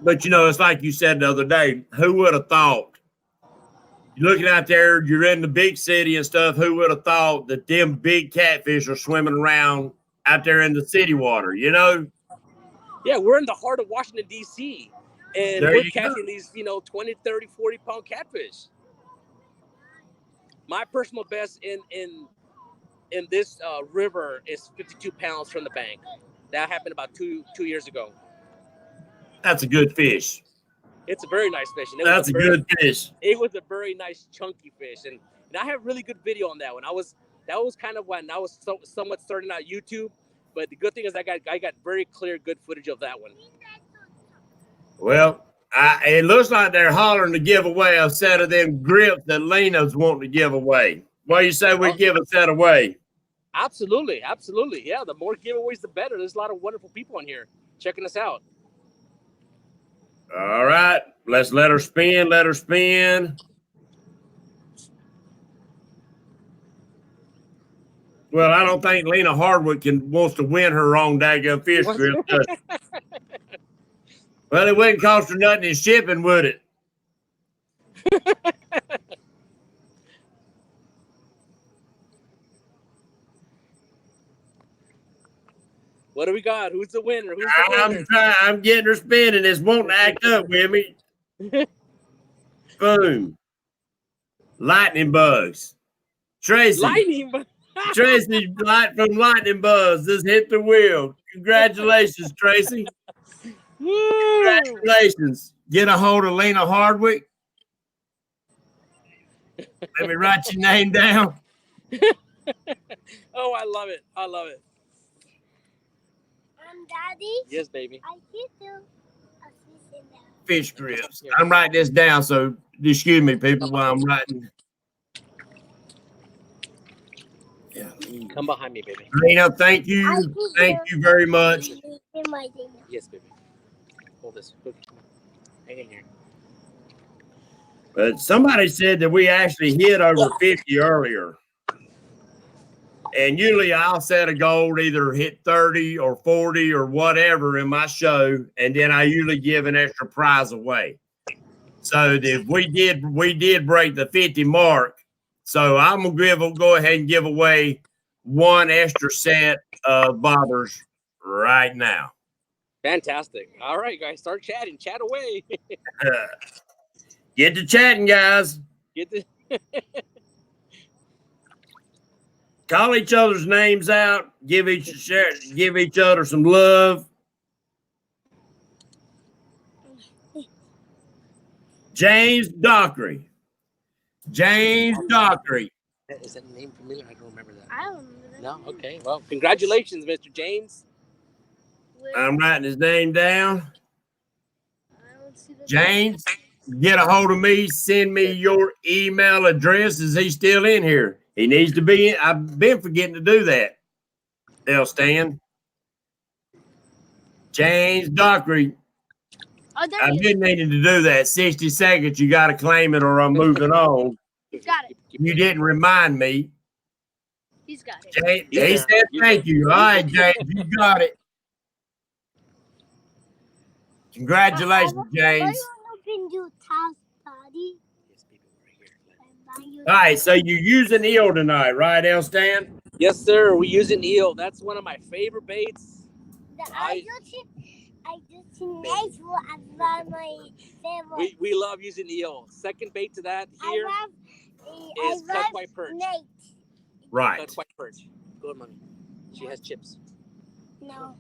But you know, it's like you said the other day. Who would have thought? You're looking out there, you're in the big city and stuff. Who would have thought that them big catfish are swimming around out there in the city water, you know? Yeah, we're in the heart of Washington, D.C., and we're catching these, 20, 30, 40-pound catfish. My personal best in this river is 52 pounds from the bank. That happened about two years ago. That's a good fish. It's a very nice fish. And That's a good fish. It was a very nice chunky fish, and I have really good video on that one. I was that was kind of when I was somewhat starting out YouTube. But the good thing is I got very clear, good footage of that one. Well, it looks like they're hollering to give away a set of them grips that Lena's wanting to give away. What do you say we give a set away? Absolutely. Yeah, the more giveaways, the better. There's a lot of wonderful people in here checking us out. All right, let's let her spin. Let her spin. Well, I don't think Lena Hardwick wants to win her own daggone fish grip. Well, it wouldn't cost her nothing in shipping, would it? What do we got? Who's the winner? I'm getting her spinning. It's wanting to act up with me. Boom. Lightning bugs. Tracy. Tracy from Lightning Bugs just hit the wheel. Congratulations, Tracy. Congratulations. Get a hold of Lena Hardwick. Let me write your name down. Oh, I love it. Daddy? Yes, baby. I see you. Fish grips. I'm writing this down, so excuse me, people, while I'm writing. Yeah. Come behind me, baby. Lena, thank you. Thank you very much. Yes, baby. Hold this. Hang in here. But somebody said that we actually hit over 50 earlier. And usually I'll set a goal to either hit 30 or 40 or whatever in my show, and then I usually give an extra prize away. So if we did break the 50 mark, so I'm gonna go ahead and give away one extra set of bobbers right now. Fantastic. All right, guys, start chatting. Chat away. Get to chatting, guys. Call each other's names out. Give each other some love. James Dockery. James Dockery. Is that name familiar? I don't remember that. I don't remember that. No? Okay. Well, congratulations, Mr. James. I'm writing his name down. I don't see the James, get a hold of me. Send me your email address. Is he still in here? He needs to be in. I've been forgetting to do that. They'll stand. James Dockery. Oh, there I've been needing to do that. 60 seconds. You got to claim it or I'm moving on. He's got it. You didn't remind me. He's got it. James, he said thank you. All right, James, you got it. Congratulations, James. All right, so you're using eel tonight, right, Elstan? Yes, sir. We're using eel. That's one of my favorite baits. We love using eel. Second bait to that here is cut white perch. Right. Cut white perch. Go ahead, mommy. She has chips. No.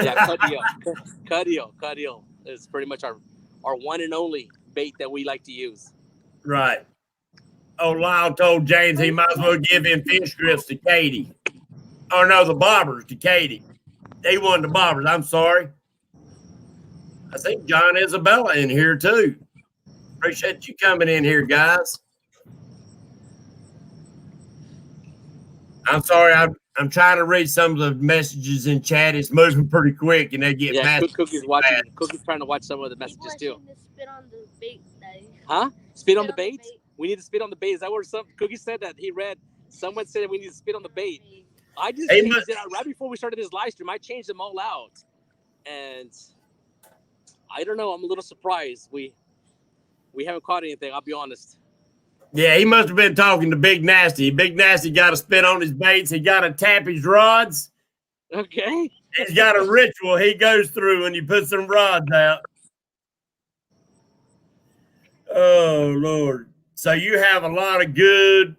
Yeah, cut eel. It's pretty much our one and only bait that we like to use. Right. Oh, Lyle told James he might as well give him fish grips to Katie. Oh, no, the bobbers to Katie. They wanted the bobbers. I'm sorry. I think John Isabella in here, too. Appreciate you coming in here, guys. I'm sorry. I'm trying to read some of the messages in chat. It's moving pretty quick, and they get mad. Cookie's watching. Cookie's trying to watch some of the messages, too. Spit on the bait, Daddy. Huh? Spit on the bait? We need to spit on the bait. Is that what Cookie said that he read? Someone said we need to spit on the bait. I just changed it out right before we started this live stream. I changed them all out. And I don't know. I'm a little surprised. We haven't caught anything. I'll be honest. Yeah, he must have been talking to Big Nasty. Big Nasty got to spit on his baits. He got to tap his rods. Okay. He's got a ritual he goes through when you put some rods out. Oh, Lord. So you have a lot of good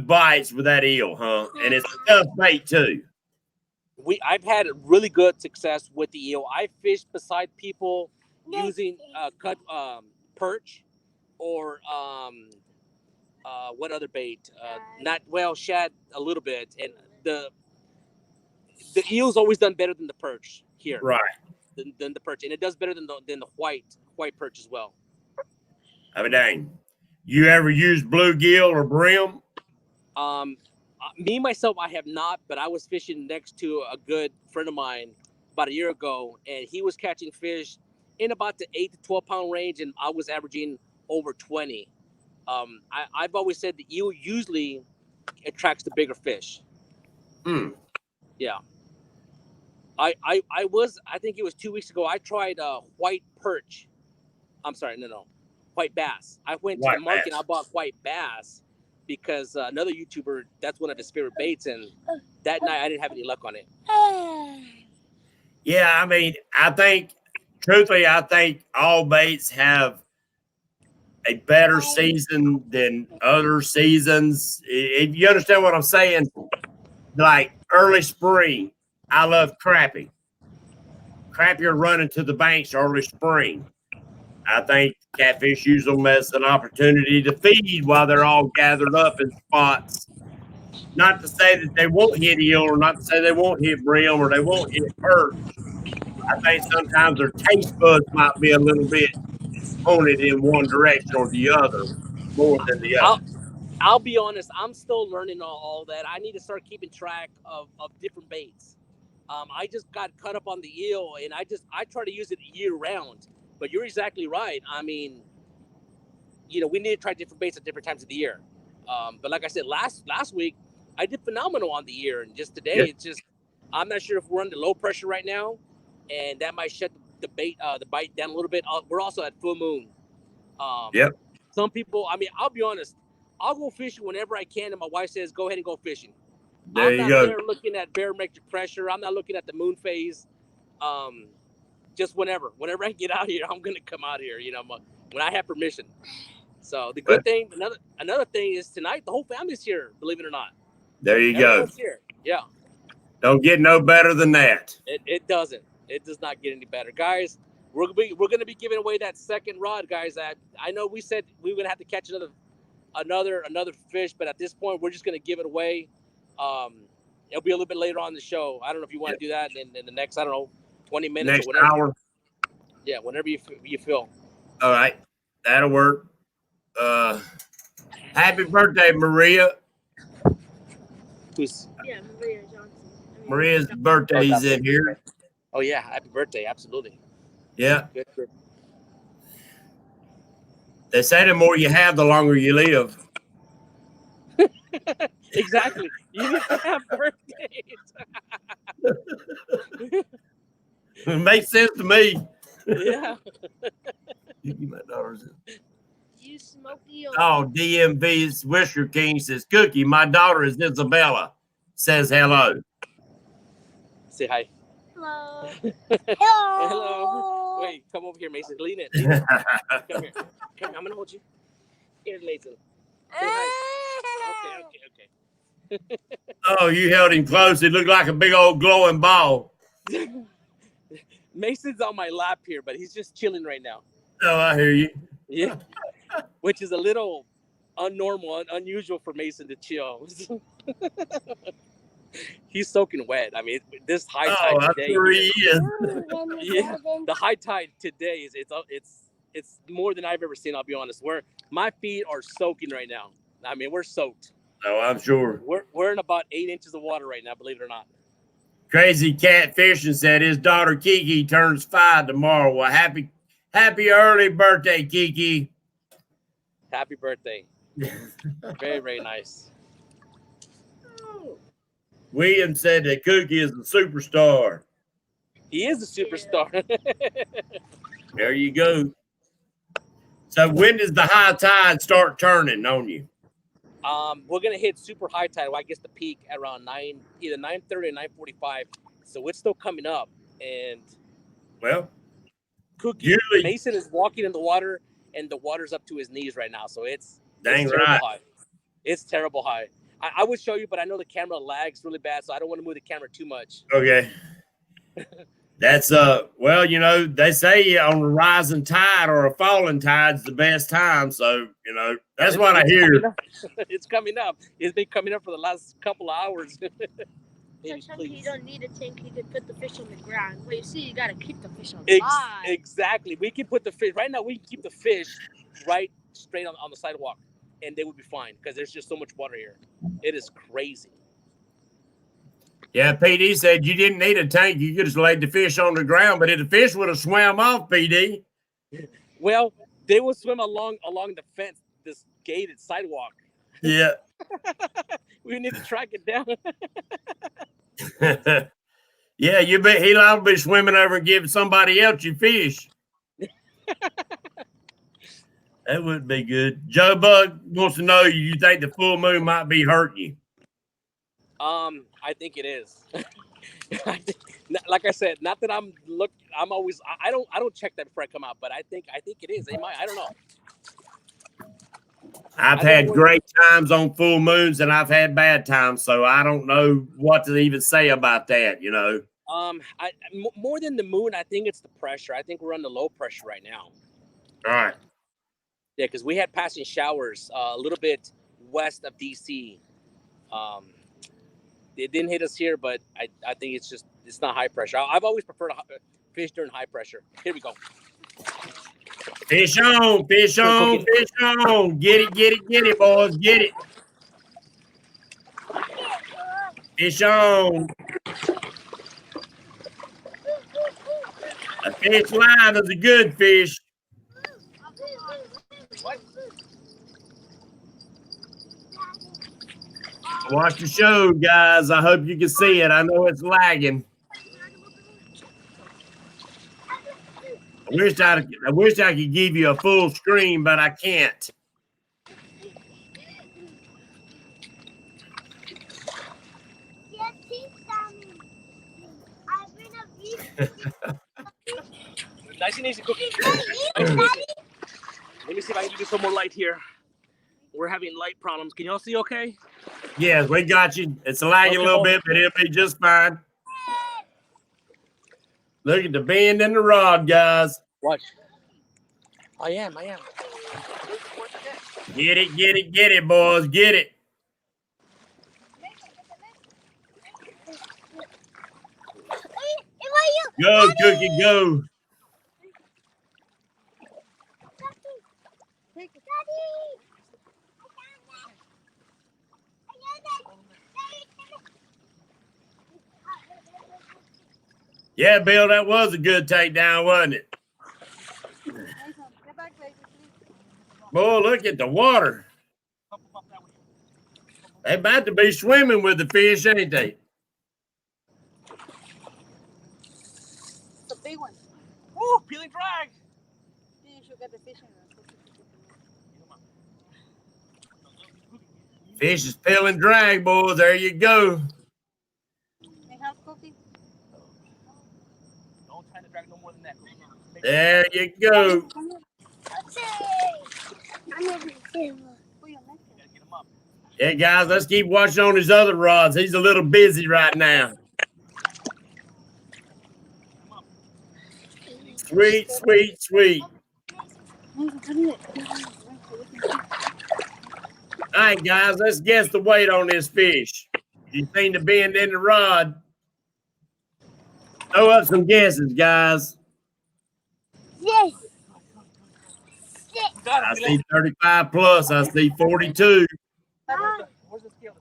bites with that eel, huh? And it's a tough bait, too. I've had really good success with the eel. I fished beside people using cut perch or what other bait? Shad a little bit, and the eel's always done better than the perch here. Right. Than the perch, and it does better than the white perch as well. I mean, dang. You ever use bluegill or brim? Me myself, I have not, but I was fishing next to a good friend of mine about a year ago, and he was catching fish in about the 8 to 12 pound range, and I was averaging over 20. I've always said the eel usually attracts the bigger fish. Yeah. I think it was 2 weeks ago. I tried white perch. I'm sorry, no, white bass. I went to the market and I bought white bass because another YouTuber, that's one of his favorite baits, and that night I didn't have any luck on it. Yeah, I mean, I think all baits have a better season than other seasons. If you understand what I'm saying, like early spring, I love crappie. Crappie are running to the banks early spring. I think catfish use them as an opportunity to feed while they're all gathered up in spots. Not to say that they won't hit eel, or not to say they won't hit brim, or they won't hit perch. I think sometimes their taste buds might be a little bit pointed in one direction or the other more than the other. I'll be honest, I'm still learning all that. I need to start keeping track of different baits. I just got caught up on the eel, and I try to use it year round. But you're exactly right. I mean, we need to try different baits at different times of the year. But like I said, last week, I did phenomenal on the year. And just today, It's just, I'm not sure if we're under low pressure right now, and that might shut the bite down a little bit. We're also at full moon. Some people, I mean, I'll be honest, I'll go fishing whenever I can, and my wife says, go ahead and go fishing. I'm not there looking at barometric pressure. I'm not looking at the moon phase. Just whenever I get out here, I'm gonna come out here. When I have permission. So the good thing, another thing is tonight the whole family's here. Believe it or not. There you go. Here. Yeah. Don't get no better than that. It doesn't. It does not get any better, guys. We're gonna be giving away that second rod, guys. That I know we said we were gonna have to catch another fish, but at this point we're just gonna give it away. It'll be a little bit later on in the show. I don't know if you want to do that in the next, 20 minutes next or whatever. Hour. Yeah, whenever you feel. All right, that'll work. Happy birthday, Maria. Maria Johnson. Maria's birthday is in here. Oh yeah, happy birthday! Absolutely. Yeah. Good. They say the more you have, the longer you live. Exactly. You need to have birthdays. It makes sense to me. Yeah. My daughter's You smoke eel. Oh, DMV's Whisher King says, Cookie, my daughter is Isabella. Says hello. Say hi. Hello. Hello. Wait, come over here, Mason. Lean in. Come here. I'm gonna hold you. Here's Mason. Say hi. Okay. Oh, you held him close. It looked like a big old glowing ball. Mason's on my lap here, but he's just chilling right now. Oh, I hear you. Yeah. Which is a little unusual for Mason to chill. He's soaking wet. I mean, this high tide today. Sure he is. Yeah, the high tide today is it's more than I've ever seen. I'll be honest. My feet are soaking right now. I mean, we're soaked. Oh, I'm sure. We're in about 8 inches of water right now. Believe it or not. Crazy Catfishing said his daughter Kiki turns 5 tomorrow. Well, happy early birthday, Kiki. Happy birthday. Very, very nice. William said that Cookie is a superstar. He is a superstar. There you go. So when does the high tide start turning on you? We're gonna hit super high tide. Well, I guess the peak at around either 9:30 or 9:45. So it's still coming up. And Cookie Mason is walking in the water, and the water's up to his knees right now. So it's terrible high. It's terrible high. I would show you, but I know the camera lags really bad, so I don't want to move the camera too much. Okay. That's well, you know, they say on a rising tide or a falling tide's the best time. So, you know, that's what I hear. It's coming up. It's been coming up for the last couple of hours. Baby, Sometimes you don't need a tank. You can put the fish on the ground. But you see, you gotta keep the fish alive. Exactly. We can put the fish right now. We can keep the fish right straight on the sidewalk, and they would be fine because there's just so much water here. It is crazy. Yeah, PD said you didn't need a tank. You could just laid the fish on the ground, but if the fish would have swam off, PD. Well, they will swim along the fence, this gated sidewalk. Yeah. We need to track it down. Yeah, you bet he'll be swimming over and giving somebody else your fish. That would be good. Joe Bug wants to know, you think the full moon might be hurting you? I think it is. Like I said, not that I'm always I don't check that before I come out, but I think it is. They might, I don't know. I've had great times on full moons and I've had bad times, so I don't know what to even say about that, you know. More than the moon, I think it's the pressure. I think we're under low pressure right now. All right. Yeah, because we had passing showers a little bit west of DC. It didn't hit us here, but I think it's not high pressure. I've always preferred fish during high pressure. Here we go. Fish on, fish on, fish on. Get it, boys, get it. Fish on. A fish line is a good fish. Watch the show, guys. I hope you can see it. I know it's lagging. I wish I could give you a full screen, but I can't. Nice and easy, Cookie. Let me see if I can give you some more light here. We're having light problems. Can y'all see okay? Yes, we got you. It's lagging a little bit, but it'll be just fine. Look at the bend in the rod, guys. Watch. I am. Get it, boys. Get it. Go, Cookie, go. Yeah, Bill, that was a good takedown, wasn't it? Boy, look at the water. They about to be swimming with the fish, ain't they? The big one. Woo, peeling drag. You should get the fish in there. Fish is peeling drag, boys. There you go. Don't try to drag no more than that. There you go. Yeah, guys, let's keep watching on his other rods. He's a little busy right now. Sweet, sweet, sweet. All right, guys, let's guess the weight on this fish. You seen the bend in the rod? Throw up some guesses, guys. Yes. I see 35 plus. I see 42. Where's the scale?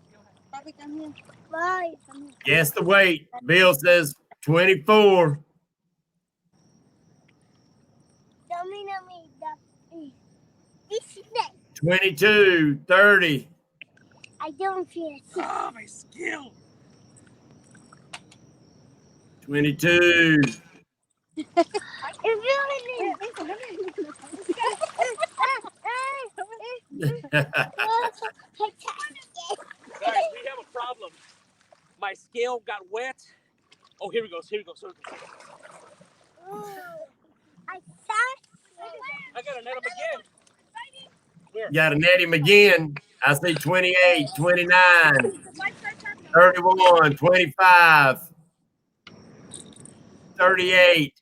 Guess the weight. Bill says 24. 22, 30. I don't feel it. Oh, my skill. 22. Guys, we have a problem. My scale got wet. Oh, here we go. I got to net him again. Where? Got to net him again. I see 28, 29, 31, 25, 38.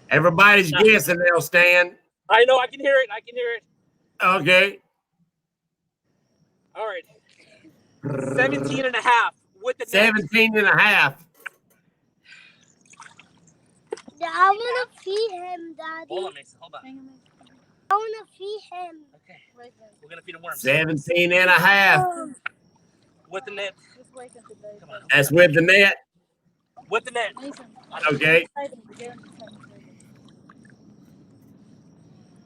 Everybody's guessing now, Stan. I know. I can hear it. I can hear it. Okay. All right. 17 and a half with the net. 17 and a half. I want to feed him, Daddy. Hold on, Mason. Hold on. I want to feed him. Okay. We're going to feed him worms. 17 and a half. With the net. Come on. That's with the net. With the net. Okay.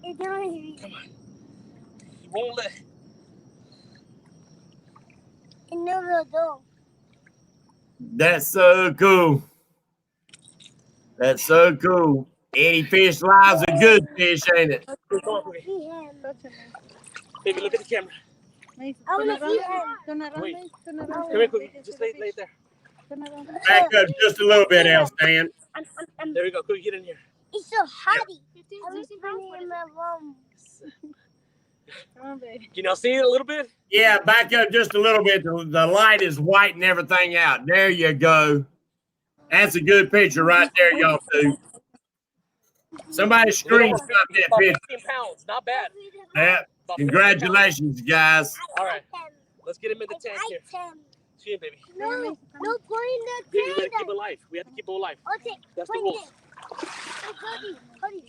It's on. You won't let. It never do. That's so cool. That's so cool. Any fish lives a good fish, ain't it? Come on, baby. Feed him. Baby, look at the camera. I want to feed him. Wait. Come here, Cookie. Just lay there. Back up just a little bit, Al Stan. There we go. Cookie, get in here. It's so hotty. I was in my room. Come on, baby. Can y'all see it a little bit? Yeah, back up just a little bit. The light is whiting everything out. There you go. That's a good picture right there, y'all two. Somebody screenshot that About picture. 15 pounds. Not bad. Yeah. About 15 Congratulations, guys. pounds. All right. Let's get him in the tank here. See him, baby. No, no, point in the We gotta keep tank. it alive. We have to keep it alive. Okay, That's the point rules. it. Hold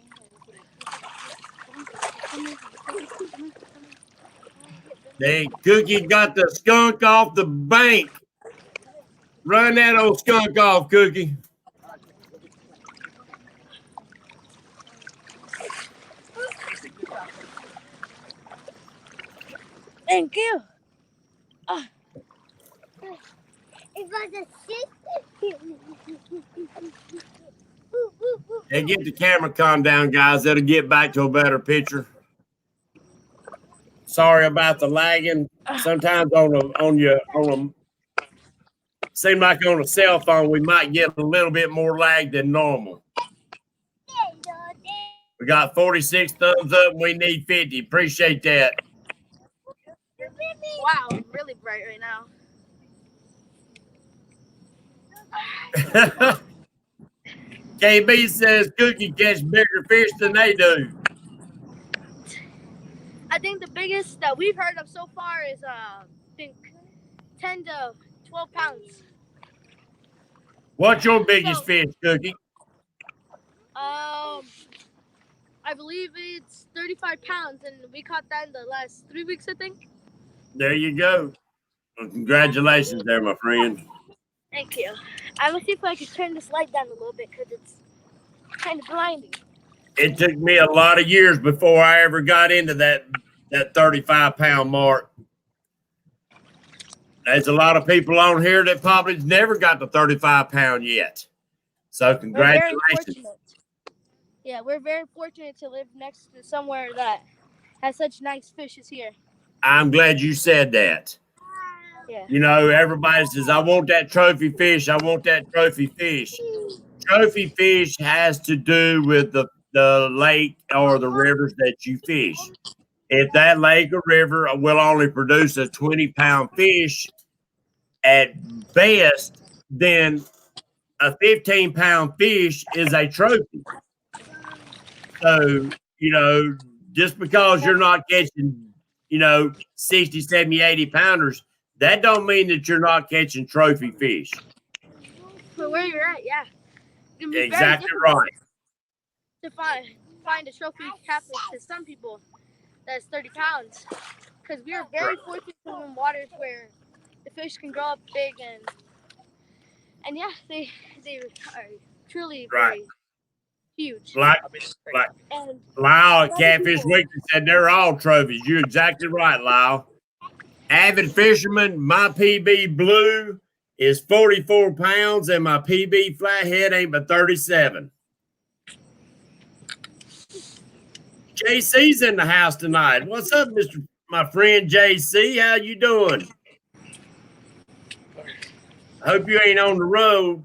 They Cookie got the skunk off the bank. Run that old skunk off, Cookie. Thank you. It was a shit. Hey, get the camera calmed down, guys. That'll get back to a better picture. Sorry about the lagging. Sometimes seem like on a cell phone we might get a little bit more lag than normal. We got 46 thumbs up. We need 50. Appreciate that. Wow, I'm really bright right now. KB says Cookie catch bigger fish than they do. I think the biggest that we've heard of so far is I think 10 to 12 pounds. What's your biggest fish, Cookie? I believe it's 35 pounds, and we caught that in the last 3 weeks, I think. There you go. Well, congratulations there, my friend. Thank you. I'm gonna see if I can turn this light down a little bit because it's kind of blinding. It took me a lot of years before I ever got into that 35-pound mark. There's a lot of people on here that probably never got the 35-pound yet. So congratulations. We're very fortunate to live next to somewhere that has such nice fish as here. I'm glad you said that. Yeah. You know, everybody says, I want that trophy fish. I want that trophy fish. Trophy fish has to do with the lake or the rivers that you fish. If that lake or river will only produce a 20-pound fish at best, then a 15-pound fish is a trophy. So, you know, just because you're not catching, 60, 70, 80 pounders, that don't mean that you're not catching trophy fish. For where you're at, yeah. Exactly right. To find a trophy catfish to some people that's 30 pounds. Because we are very fortunate to live in waters where the fish can grow up big and yeah, they are truly very huge. Like Lyle at Catfish Weekly said they're all trophies. You're exactly right, Lyle. Avid fisherman, my PB blue is 44 pounds and my PB flathead ain't but 37. JC's in the house tonight. What's up, my friend JC? How you doing? I hope you ain't on the road.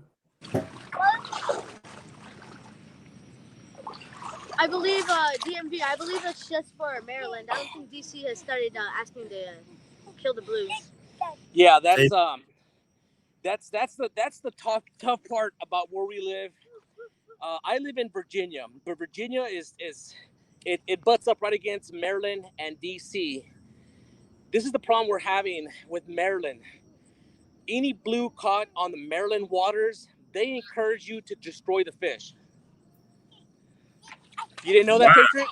I believe DMV, I believe that's just for Maryland. I don't think DC has started asking to kill the blues. Yeah, that's that's the tough part about where we live. I live in Virginia, but Virginia it butts up right against Maryland and DC. This is the problem we're having with Maryland. Any blue caught on the Maryland waters, they encourage you to destroy the fish. You didn't know that, Wow. Patriot?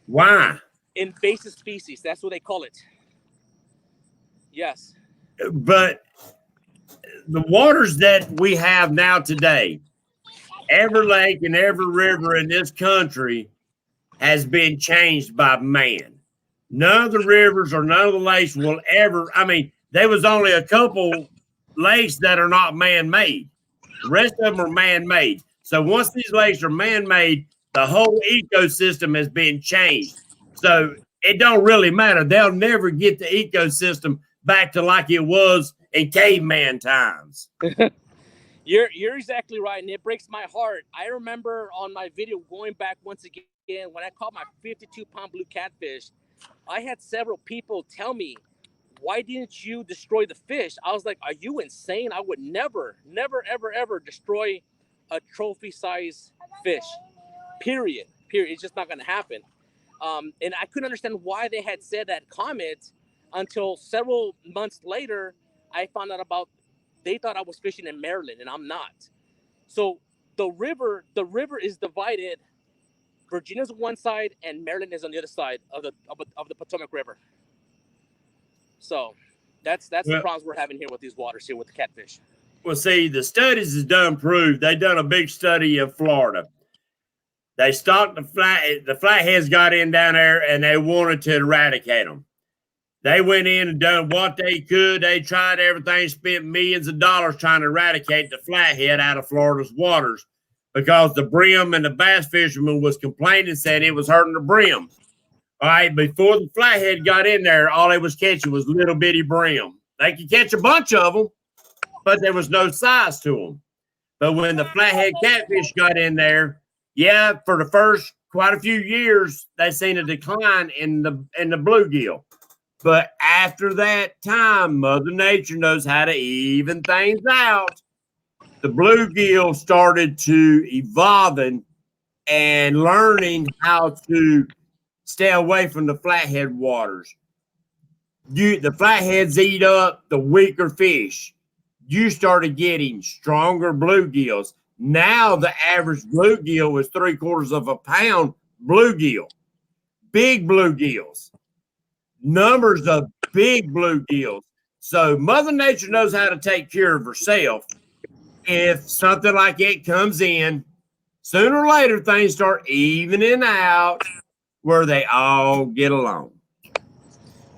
Why? Invasive species. That's what they call it. Yes. But the waters that we have now today, every lake and every river in this country has been changed by man. None of the rivers or none of the lakes will ever, I mean, there was only a couple lakes that are not man-made. The rest of them are man-made. So once these lakes are man-made, the whole ecosystem has been changed. So it don't really matter. They'll never get the ecosystem back to like it was in caveman times. You're exactly right, and it breaks my heart. I remember on my video going back once again when I caught my 52-pound blue catfish, I had several people tell me, "Why didn't you destroy the fish?" I was like, "Are you insane? I would never, ever, ever destroy a trophy-size fish. Period. It's just not going to happen." And I couldn't understand why they had said that comment until several months later. I found out about they thought I was fishing in Maryland, and I'm not. So the river is divided. Virginia's on one side, and Maryland is on the other side of the Potomac River. So that's the problems we're having here with these waters here with the catfish. Well, see, the studies has done proved. They done a big study in Florida. They stopped the flatheads got in down there, and they wanted to eradicate them. They went in and done what they could. They tried everything, spent millions of dollars trying to eradicate the flathead out of Florida's waters because the brim and the bass fishermen was complaining, said it was hurting the brim. All right, before the flathead got in there, all they was catching was little bitty brim. They could catch a bunch of them, but there was no size to them. But when the flathead catfish got in there, yeah, for the first quite a few years, they seen a decline in the bluegill. But after that time, Mother Nature knows how to even things out. The bluegill started to evolving and learning how to stay away from the flathead waters. The flatheads eat up the weaker fish. You started getting stronger bluegills. Now the average bluegill is 3/4 of a pound bluegill. Big bluegills. Numbers of big bluegills. So Mother Nature knows how to take care of herself. If something like it comes in, sooner or later things start evening out where they all get along.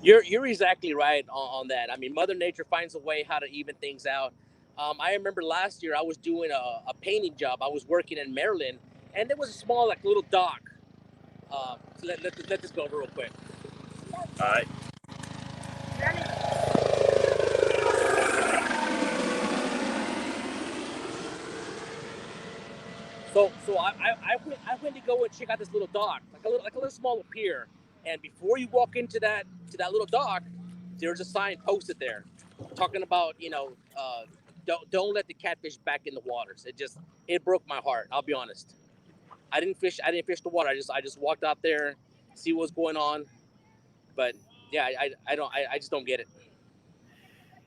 You're exactly right on that. I mean, Mother Nature finds a way how to even things out. I remember last year I was doing a painting job. I was working in Maryland, and there was a small like little dock. Let this go real quick. All right. So I went to go and check out this little dock, like a little small pier. And before you walk into that little dock, there's a sign posted there, talking about don't let the catfish back in the waters. It broke my heart. I'll be honest. I didn't fish the water. I just walked out there, see what's going on. But yeah, I just don't get it.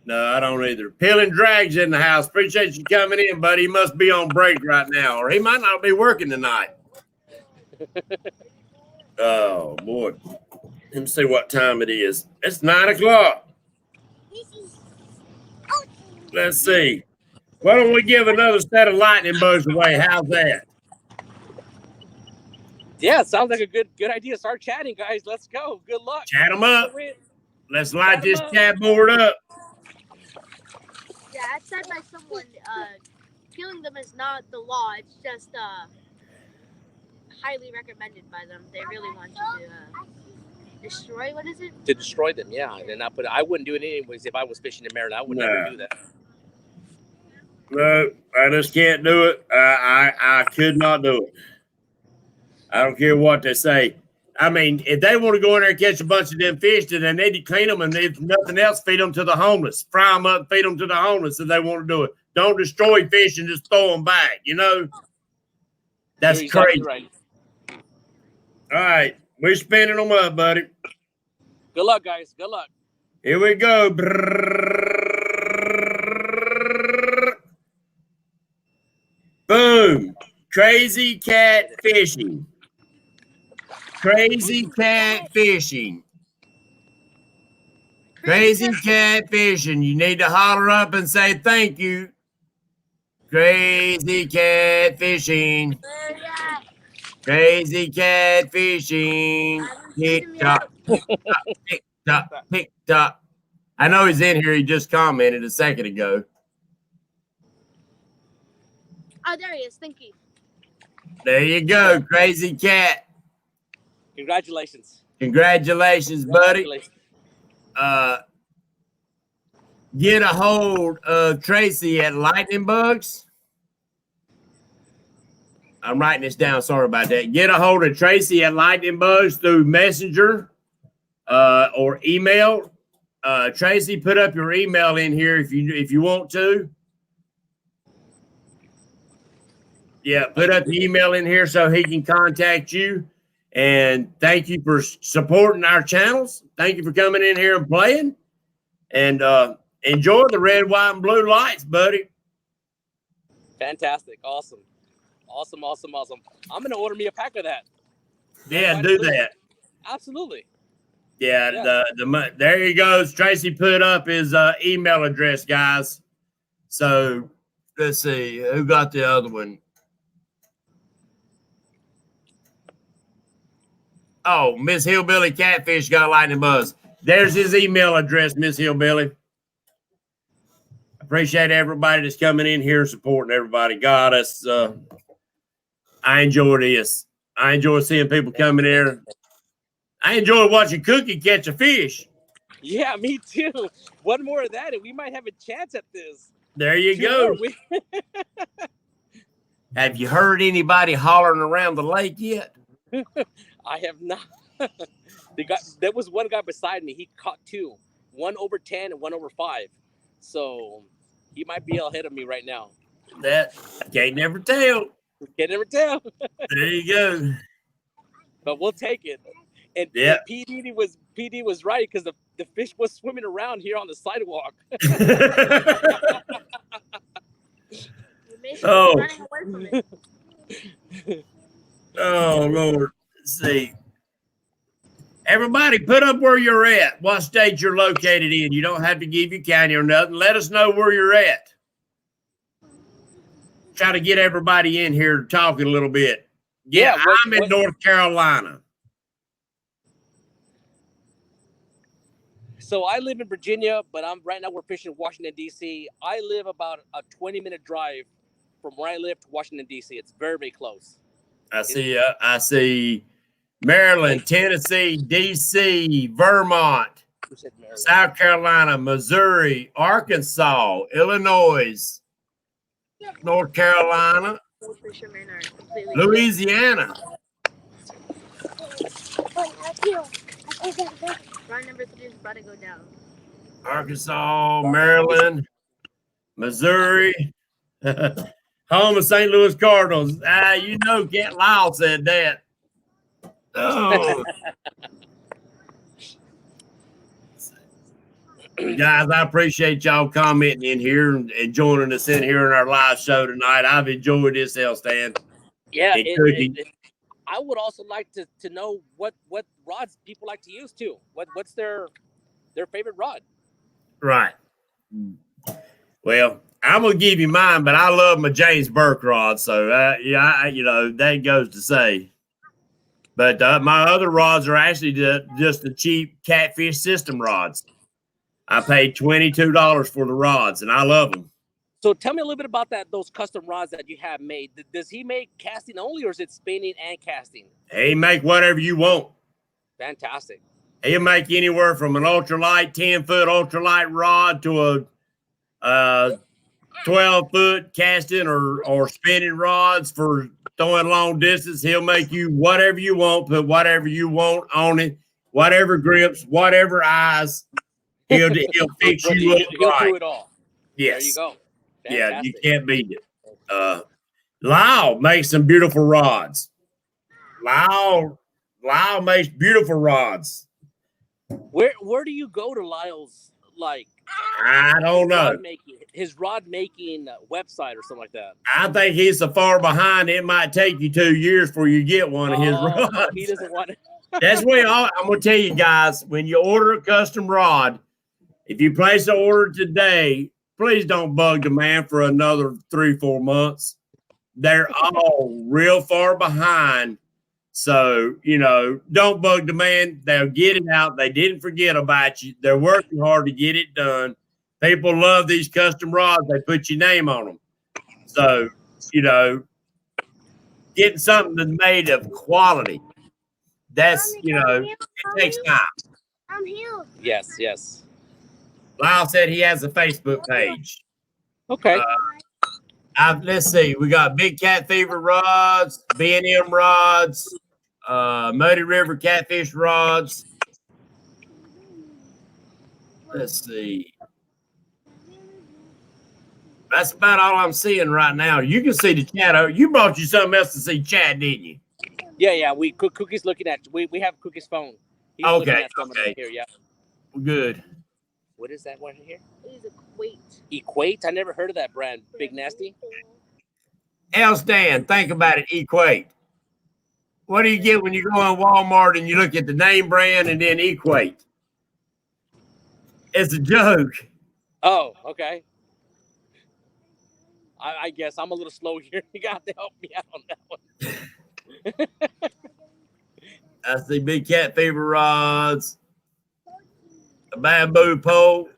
No, I don't either. Peeling Drag's in the house. Appreciate you coming in, buddy. He must be on break right now, or he might not be working tonight. Oh, boy. Let me see what time it is. It's 9 o'clock. Let's see. Why don't we give another set of lightning bugs away? How's that? Yeah, sounds like a good idea. Start chatting, guys. Let's go. Good luck. Chat them up. Let's light this chat board up. Yeah, it's said by someone, killing them is not the law. It's just highly recommended by them. They really want you to destroy. What is it? To destroy them, yeah. And I wouldn't do it anyways if I was fishing in Maryland. I would never do that. No, I just can't do it. I could not do it. I don't care what they say. I mean, if they want to go in there and catch a bunch of them fish, then they need to clean them, and if nothing else, feed them to the homeless. Fry them up, feed them to the homeless if they want to do it. Don't destroy fish and just throw them back. You know, that's You're crazy. exactly right. All right, we're spinning them up, buddy. Good luck, guys. Good luck. Here we go. Boom. Crazy cat fishing. Crazy cat fishing. Crazy cat fishing. You need to holler up and say thank you. Crazy cat fishing. Crazy cat fishing. Tick tock, tick tock, tick tock, tick tock. I know he's in here. He just commented a second ago. Oh, there he is. Thank you. There you go, crazy cat. Congratulations. Congratulations, buddy. Congratulations. Get a hold of Tracy at Lightning Bugs. I'm writing this down. Sorry about that. Get a hold of Tracy at Lightning Bugs through Messenger or email. Tracy, put up your email in here if you want to. Yeah, put up the email in here so he can contact you. And thank you for supporting our channels. Thank you for coming in here and playing. And enjoy the red, white, and blue lights, buddy. Fantastic. Awesome. Awesome. I'm going to order me a pack of that. Yeah, do that. Absolutely. Yeah. There he goes. Tracy put up his email address, guys. So let's see. Who got the other one? Oh, Miss Hillbilly Catfish got Lightning Buzz. There's his email address, Miss Hillbilly. Appreciate everybody that's coming in here supporting everybody. God, I enjoy this. I enjoy seeing people coming here. I enjoy watching Cookie catch a fish. Yeah, me too. One more of that, and we might have a chance at this. There you go. Have you heard anybody hollering around the lake yet? I have not. There was one guy beside me. He caught two, one over 10 and one over 5. So he might be ahead of me right now. That can't never tell. Can't never tell. There you go. But we'll take it. And, yeah. and PD was right because the fish was swimming around here on the sidewalk. Oh. Oh, Lord. Let's see. Everybody, put up where you're at, what state you're located in. You don't have to give your county or nothing. Let us know where you're at. Try to get everybody in here talking a little bit. Yeah, I'm in North Carolina. So I live in Virginia, but right now we're fishing in Washington, D.C. I live about a 20-minute drive from where I live to Washington, D.C. It's very, very close. I see Maryland, Tennessee, D.C., Vermont, South Carolina, Missouri, Arkansas, Illinois, North Carolina, Louisiana. Rod number 3 is about to go down. Arkansas, Maryland, Missouri, home of St. Louis Cardinals. You know, Kent Lyle said that. Oh. Guys, I appreciate y'all commenting in here and joining us in here in our live show tonight. I've enjoyed this, Stand. Yeah, I would also like to know what rods people like to use too. What's their favorite rod? Right. Well, I'm gonna give you mine, but I love my James Burke rod, so that goes to say. But my other rods are actually just the cheap Catfish system rods. I paid $22 for the rods, and I love them. So tell me a little bit about those custom rods that you have made. Does he make casting only, or is it spinning and casting? He make whatever you want. Fantastic. He'll make anywhere from an ultralight 10-foot ultralight rod to a 12-foot casting or spinning rods for throwing long distance. He'll make you whatever you want, put whatever you want on it, whatever grips, whatever eyes. He'll fix you up He'll right. do it all. Yes. There you go. Yeah, you Fantastic. can't beat it. Lyle makes some beautiful rods. Lyle makes beautiful rods. Where do you go to Lyle's, like, I don't know. his rod making website or something like that? I think he's so far behind. It might take you 2 years before you get one of his rods. So he doesn't want it. That's where I'm going to tell you guys, when you order a custom rod, if you place an order today, please don't bug the man for another 3-4 months. They're all real far behind. So, don't bug the man. They'll get it out. They didn't forget about you. They're working hard to get it done. People love these custom rods. They put your name on them. So, getting something that's made of quality, that's, it takes time. I'm here. Yes. Lyle said he has a Facebook page. Okay. Let's see. We got Big Cat Fever rods, B&M rods, Muddy River Catfish rods. Let's see. That's about all I'm seeing right now. You can see the chat. You brought you something else to see chat, didn't you? Yeah. Cookie's looking at. We have Cookie's phone. He's looking at something right here. Yeah. Good. What is that one here? It is Equate. Equate? I never heard of that brand. Big Nasty. Else, Dan, think about it. Equate. What do you get when you go on Walmart and you look at the name brand and then Equate? It's a joke. Oh, okay. I guess I'm a little slow here. You got to help me out on that one. That's the Big Cat Fever rods. A bamboo pole.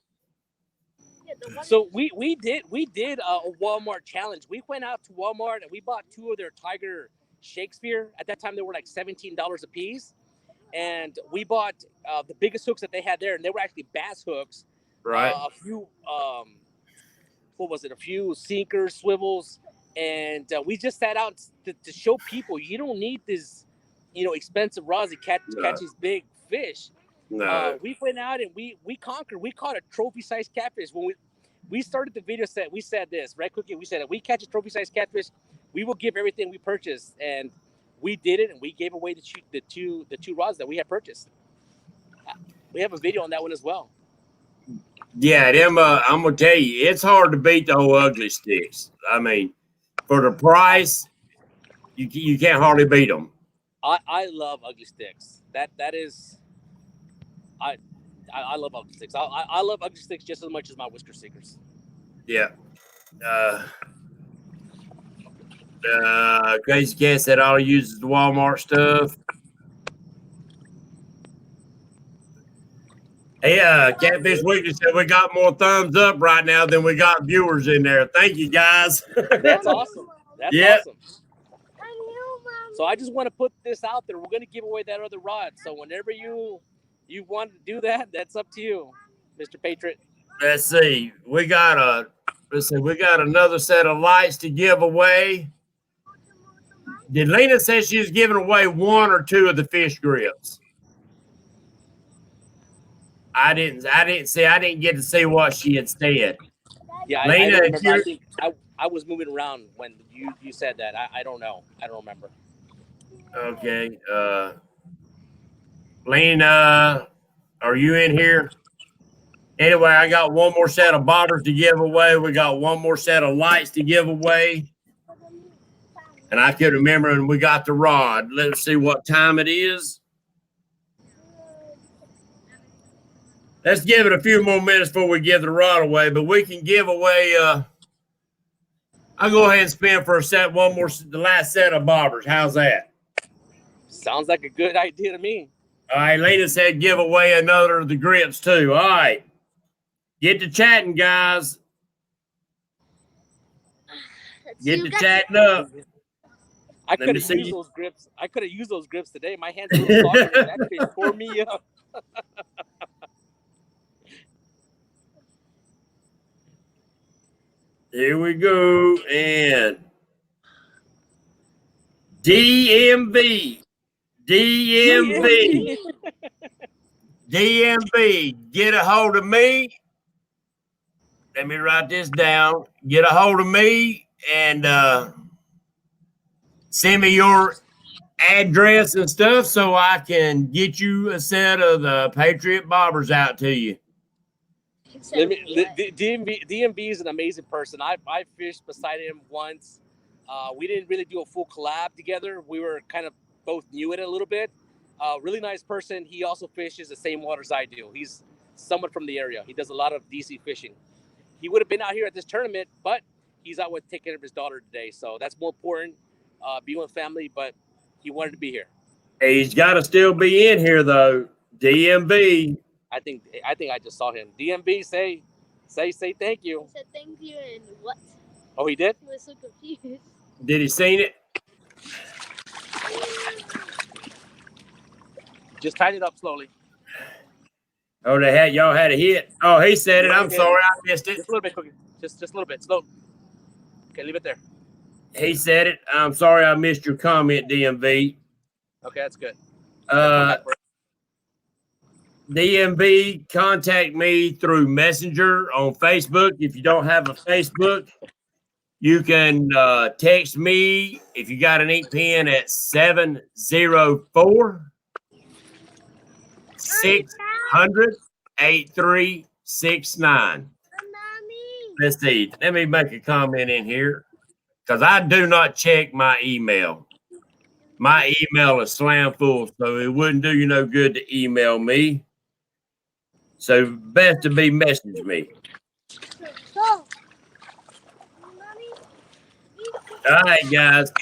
So we did a Walmart challenge. We went out to Walmart and we bought 2 of their Tiger Shakespeare. At that time, they were like $17 a piece, and we bought the biggest hooks that they had there, and they were actually bass hooks. Right. A few what was it? A few sinkers, swivels, and we just sat out to show people you don't need this, expensive rods to catch these big fish. No. We went out and we conquered. We caught a trophy-sized catfish. When we started the video set, we said this, right, Cookie? We said if we catch a trophy-sized catfish, we will give everything we purchased, and we did it, and we gave away the two rods that we had purchased. We have a video on that one as well. Yeah, them. I'm gonna tell you, it's hard to beat the whole ugly sticks. I mean, for the price, you can't hardly beat them. I love ugly sticks. That is. I love ugly sticks. I love ugly sticks just as much as my whisker seekers. Yeah. Crazy Cat said all he uses the Walmart stuff. Hey, Catfish Weekly said we got more thumbs up right now than we got viewers in there. Thank you, guys. That's awesome. That's awesome. So I just want to put this out there. We're going to give away that other rod. So whenever you want to do that, that's up to you, Mr. Patriot. Let's see. We got another set of lights to give away. Did Lena say she was giving away 1 or 2 of the fish grips? I didn't get to see what she had said. Yeah, Lena, I think I was moving around when you said that. I don't know. I don't remember. Okay. Lena, are you in here? Anyway, I got 1 more set of bobbers to give away. We got 1 more set of lights to give away. And I could remember, and we got the rod. Let's see what time it is. Let's give it a few more minutes before we give the rod away, but we can give away. I'll go ahead and spin for the last set of bobbers. How's that? Sounds like a good idea to me. All right, Lena said give away another of the grips too. All right. Get to chatting, guys. Get to chatting up. I could have used those grips. I could have used those grips today. My hands were soggy. That fish tore me up. Here we go. And DMV. DMV. DMV. Get a hold of me. Let me write this down. Get a hold of me and send me your address and stuff so I can get you a set of the Patriot bobbers out to you. DMV is an amazing person. I fished beside him once. We didn't really do a full collab together. We were kind of both new at it a little bit. Really nice person. He also fishes the same waters I do. He's somewhat from the area. He does a lot of DC fishing. He would have been out here at this tournament, but he's out with taking care of his daughter today. So that's more important, being with family, but he wanted to be here. He's got to still be in here, though. DMV. I think I just saw him. DMV, say thank you. He said thank you and what? Oh, he did? He was so confused. Did he seen it? Just tighten it up slowly. Oh, y'all had a hit. Oh, he said it. I'm sorry, I missed it. Just a little bit, Cookie. Just a little bit. Slow. Okay, leave it there. He said it. I'm sorry, I missed your comment, DMV. Okay, that's good. DMV, contact me through Messenger on Facebook. If you don't have a Facebook, you can text me if you got an ink pen at 704 600 8369. Let's see. Let me make a comment in here because I do not check my email. My email is slam full, so it wouldn't do you no good to email me. So best to be message me. All right, guys.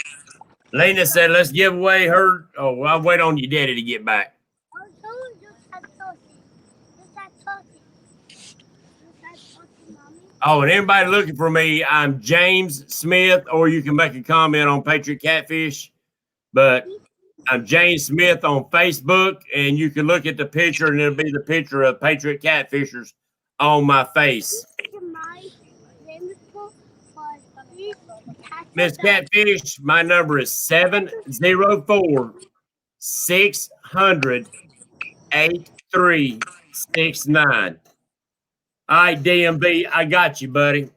Lena said, let's give away her. Oh, well, I'll wait on your daddy to get back. Oh, and everybody looking for me, I'm James Smith, or you can make a comment on Patriot Catfish. But I'm James Smith on Facebook, and you can look at the picture, and it'll be the picture of Patriot Catfishers on my face. Miss Catfish, my number is 704 600 8369. All right, DMV, I got you, buddy.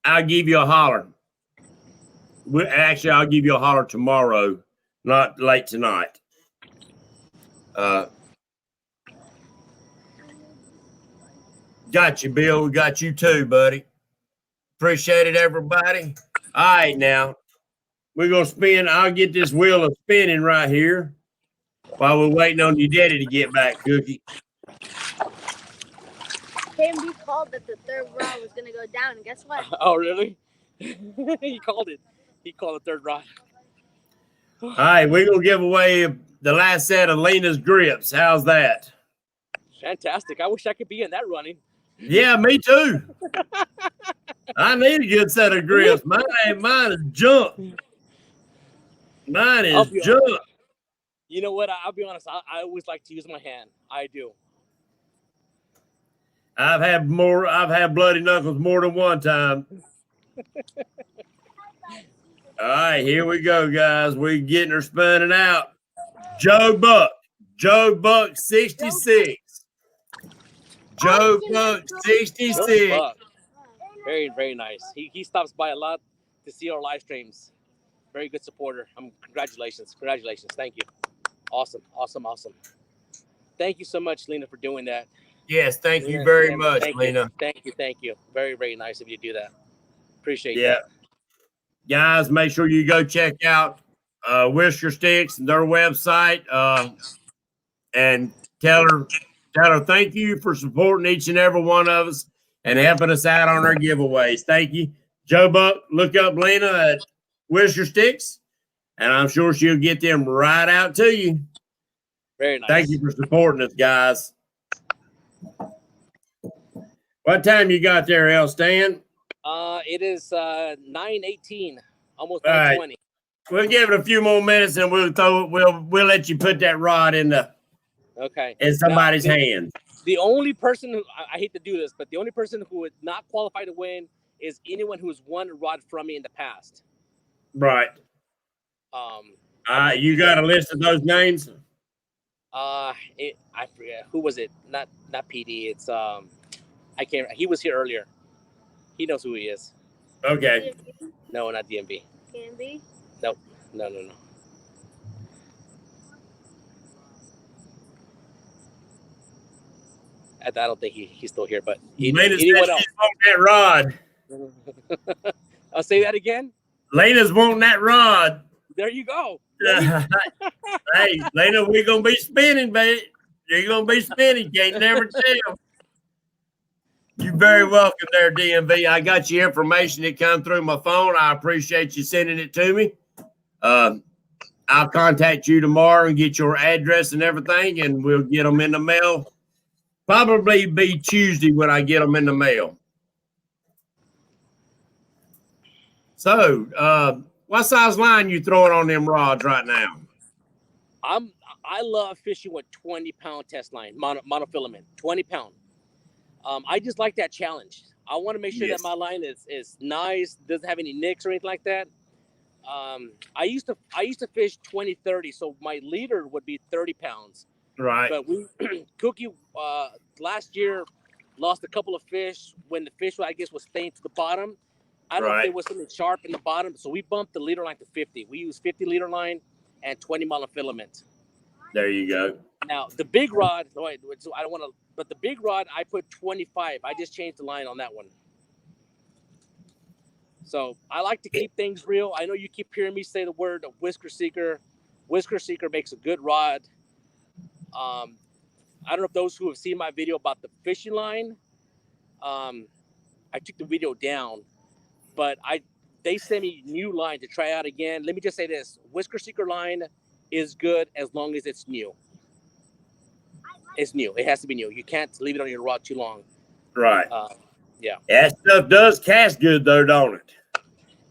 I'll give you a holler. Actually, I'll give you a holler tomorrow, not late tonight. Got you, Bill. We got you too, buddy. Appreciate it, everybody. All right, now we're gonna spin. I'll get this wheel of spinning right here while we're waiting on your daddy to get back, Cookie. KMB called that the third rod was gonna go down, and guess what? Oh, really? He called it. He called the third rod. All right, we're gonna give away the last set of Lena's grips. How's that? Fantastic. I wish I could be in that running. Yeah, me too. I need a good set of grips. Mine is junk. Mine is junk. Honest. You know what? I'll be honest. I always like to use my hand. I do. I've had bloody knuckles more than one time. All right, here we go, guys. We're getting her spinning out. Joe Buck 66. Joe Buck 66. Buck. Very, very nice. He stops by a lot to see our live streams. Very good supporter. Congratulations. Thank you. Awesome. Thank you so much, Lena, for doing that. Yes, thank you very much, Lena. Thank you. Very, very nice of you to do that. Appreciate that. Guys, make sure you go check out Whisker Sticks, their website, and tell her thank you for supporting each and every one of us and helping us out on our giveaways. Thank you. Joe Buck, look up Lena at Whisker Sticks, and I'm sure she'll get them right out to you. Very nice. Thank you for supporting us, guys. What time you got there, El Stan? It is 9:18, almost 9:20. Right. We'll give it a few more minutes, and we'll let you put that rod in somebody's hand. The only person who I hate to do this, but the only person who would not qualify to win is anyone who has won a rod from me in the past. Right. You got a list of those names? I forget who was it. Not PD. It's I can't. He was here earlier. He knows who he is. Okay. No, not DMV. DMV? Nope. No. I don't think he's still here, but Lena said anyone she's else? wanting that rod. I'll say that again. Lena's wanting that rod. There you go. Hey, Lena, we're going to be spinning, babe. You're going to be spinning. Can't never tell. You're very welcome there, DMV. I got your information that come through my phone. I appreciate you sending it to me. I'll contact you tomorrow and get your address and everything, and we'll get them in the mail. Probably be Tuesday when I get them in the mail. So, what size line you throwing on them rods right now? I love fishing with 20-pound test line, monofilament, 20-pound. I just like that challenge. I want to make sure that my line is nice, doesn't have any nicks or anything like that. I used to fish 20-30, so my leader would be 30 pounds. Right. But we Cookie last year lost a couple of fish when the fish, I guess, was staying to the bottom. I don't know if there was something sharp in the bottom, so we bumped the leader line to 50. We use 50 leader line and 20 monofilament. There you go. Now the big rod, so I don't want to, but the big rod I put 25. I just changed the line on that one. So I like to keep things real. I know you keep hearing me say the word whisker seeker. Whisker seeker makes a good rod. I don't know if those who have seen my video about the fishing line, I took the video down, but they sent me new line to try out again. Let me just say this: whisker seeker line is good as long as it's new. It's new. It has to be new. You can't leave it on your rod too long. Right. Yeah. That stuff does cast good though, don't it?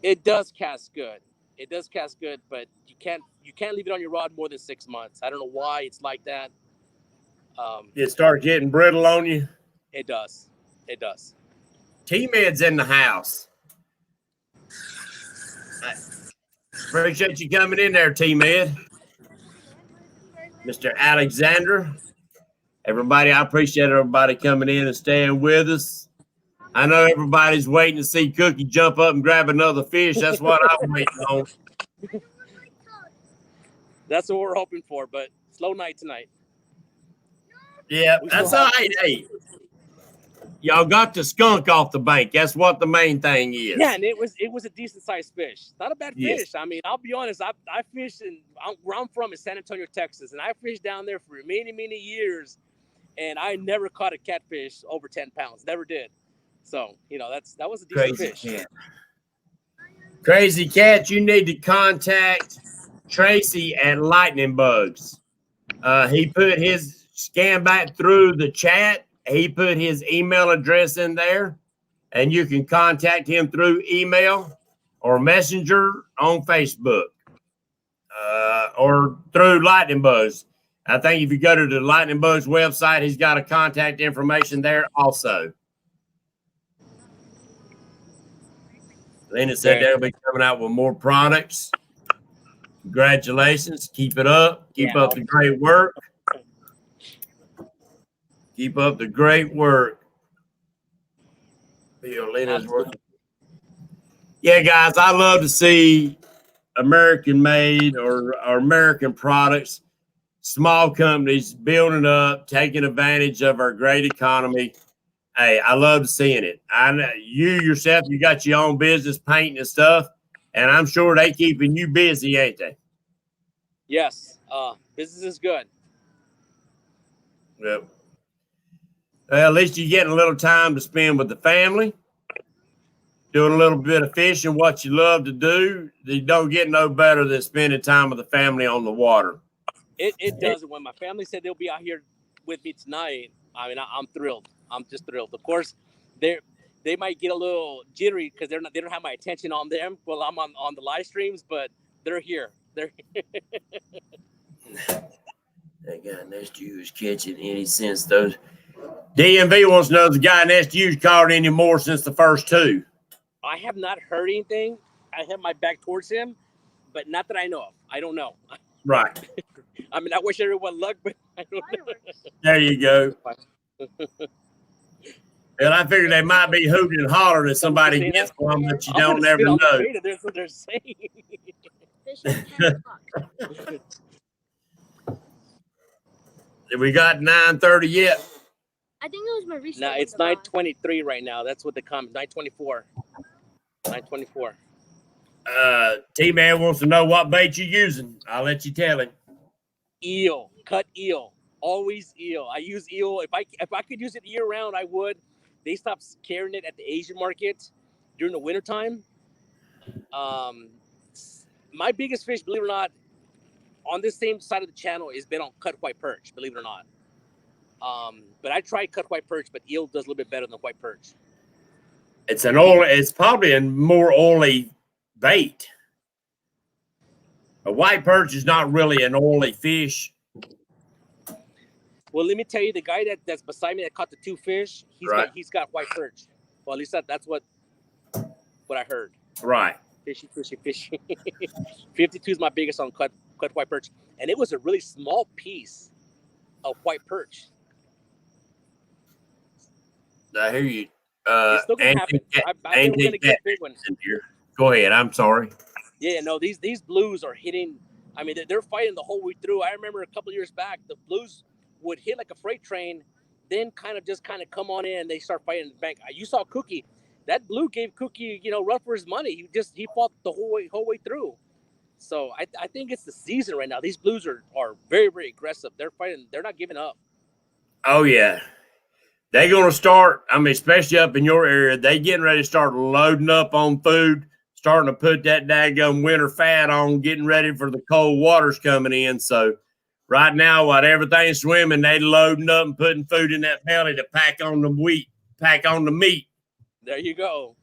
It does cast good. It does cast good, but you can't leave it on your rod more than 6 months. I don't know why it's like that. It starts getting brittle on you. It does. It does. T-Med's in the house. Appreciate you coming in there, T-Med. Mr. Alexander. Everybody, I appreciate everybody coming in and staying with us. I know everybody's waiting to see Cookie jump up and grab another fish. That's what I'm waiting on. That's what we're hoping for, but slow night tonight. Yeah, that's all right. Hey, y'all got the skunk off the bank. That's what the main thing is. Yeah, and it was a decent sized fish. Not a bad fish. I mean, I'll be honest. I fished where I'm from is San Antonio, Texas, and I fished down there for many years, and I never caught a catfish over 10 pounds. Never did. So that was a decent fish. Cat. Crazy Cat, you need to contact Tracy at Lightning Bugs. He put his scan back through the chat. He put his email address in there, and you can contact him through email or messenger on Facebook or through Lightning Bugs. I think if you go to the Lightning Bugs website, he's got a contact information there also. Lena said they'll be coming out with more products. Congratulations. Keep it up. Keep up the great work. Keep up the great work. Lena's working. Yeah, guys, I love to see American made or American products, small companies building up, taking advantage of our great economy. Hey, I love seeing it. I know you yourself, you got your own business painting and stuff, and I'm sure they keeping you busy, ain't they? Yes. Business is good. Yep. Well, at least you're getting a little time to spend with the family, doing a little bit of fishing, what you love to do. You don't get no better than spending time with the family on the water. It does. When my family said they'll be out here with me tonight, I mean, I'm thrilled. I'm just thrilled. Of course, they might get a little jittery because they don't have my attention on them while I'm on the live streams, but they're here. They're That guy next to you is catching any sense. Those DMV wants to know if the guy next to you's caught any more since the first two. I have not heard anything. I have my back towards him, but not that I know of. I don't know. Right. I mean, I wish everyone luck, but I don't know. There you go. And I figured they might be hooting and hollering if somebody See gets that? one, but you I'm don't gonna never spit on know. the beta. That's what they're saying. Fish at 10 o'clock. We got 9:30 yet. I think it was Marisa. Nah, it's 9:23 right now. That's what the comment. 9:24. 9:24. T-Man wants to know what bait you're using. I'll let you tell him. Eel, cut eel, always eel. I use eel. If I could use it year round, I would. They stopped carrying it at the Asian market during the wintertime. My biggest fish, believe it or not, on this same side of the channel has been on cut white perch, believe it or not. But I tried cut white perch, but eel does a little bit better than white perch. It's probably a more oily bait. A white perch is not really an oily fish. Well, let me tell you, the guy that's beside me that caught the 2 fish, he's got white perch. Well, at least that's what I heard. Right. Fishy. 52 is my biggest on cut white perch, and it was a really small piece of white perch. I hear you. It's still gonna happen. I think we're gonna get a big one. Go ahead. I'm sorry. Yeah, no, these blues are hitting. I mean, they're fighting the whole way through. I remember a couple of years back, the blues would hit like a freight train, then kind of come on in. And they start fighting the bank. You saw Cookie. That blue gave Cookie, run for his money. He fought the whole way through. So I think it's the season right now. These blues are very, very aggressive. They're fighting. They're not giving up. Oh yeah, they're gonna start. I mean, especially up in your area, they getting ready to start loading up on food, starting to put that daggum winter fat on, getting ready for the cold waters coming in. So right now, while everything's swimming, they loading up and putting food in that belly to pack on the meat. There you go.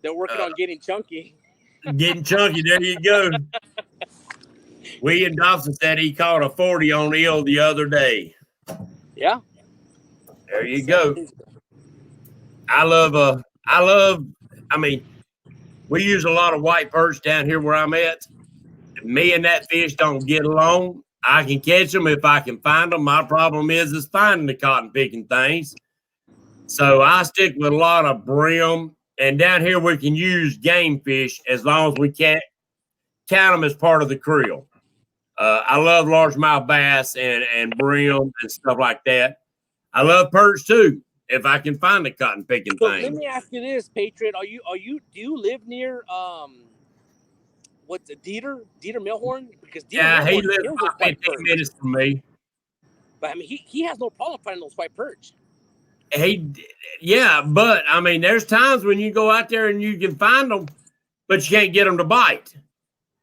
They're working on getting chunky. Getting chunky. There you go. William Dawson said he caught a 40 on eel the other day. Yeah. There you go. I mean, we use a lot of white perch down here where I'm at. Me and that fish don't get along. I can catch them if I can find them. My problem is finding the cotton picking things. So I stick with a lot of brim. And down here we can use game fish as long as we can't count them as part of the creel. I love largemouth bass and brim and stuff like that. I love perch too, if I can find the cotton picking So thing. let me ask you this, Patriot. Do you live near what's it, Dieter Milhorn? Because Dieter He Milhorn lives kills about those white 15 perch. minutes from me. But I mean, he has no problem finding those white perch. But I mean, there's times when you go out there and you can find them, but you can't get them to bite.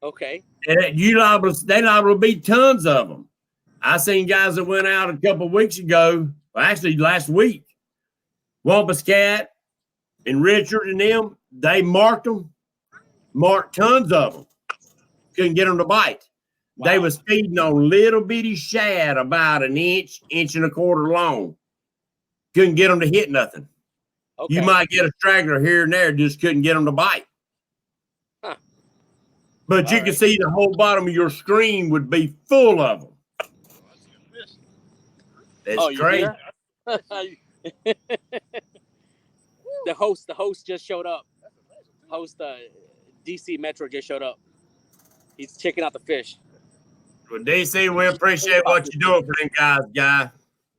Okay. And they liable to be tons of them. I seen guys that went out a couple of weeks ago, well, actually last week. Wampus Cat and Richard and them, they marked tons of them. Couldn't get them to bite. Wow. They was feeding on little bitty shad about an inch and a quarter long. Couldn't get them to hit nothing. Okay. You might get a straggler here and there, just couldn't get them to bite. Huh. But you can see the whole bottom of your screen would be full of them. That's crazy. The host just showed up. Host DC Metro just showed up. He's checking out the fish. Well, DC, we appreciate what you're doing for them guys.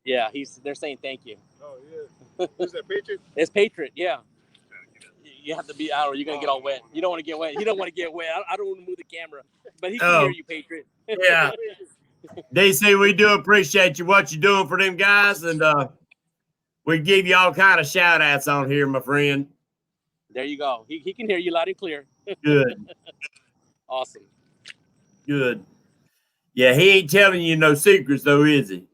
Yeah, they're saying thank you. Oh yeah. Is that Patriot? It's Patriot, yeah. You have to be out or you're gonna get all wet. You don't want to get wet. You don't want to get wet. I don't want to move the camera. But he can hear you, Patriot. Yeah. DC, we do appreciate what you're doing for them guys, and we give you all kind of shout outs on here, my friend. There you go. He can hear you loud and clear. Good. Awesome. Good. Yeah, he ain't telling you no secrets though, is he?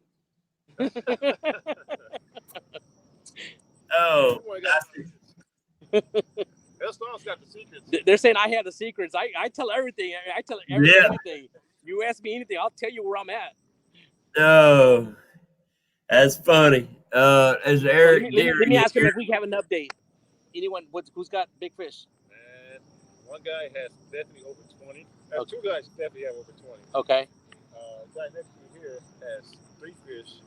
Oh, Eston's got the secrets. They're saying I have the secrets. I tell everything. I tell everything. You ask me anything, I'll tell you where I'm at. Oh, that's funny. As Eric, let me ask him if we have an update. Anyone? Who's got big fish? One guy has definitely over 20. Two guys definitely have over 20. Okay. The guy next to me here has 3 fish.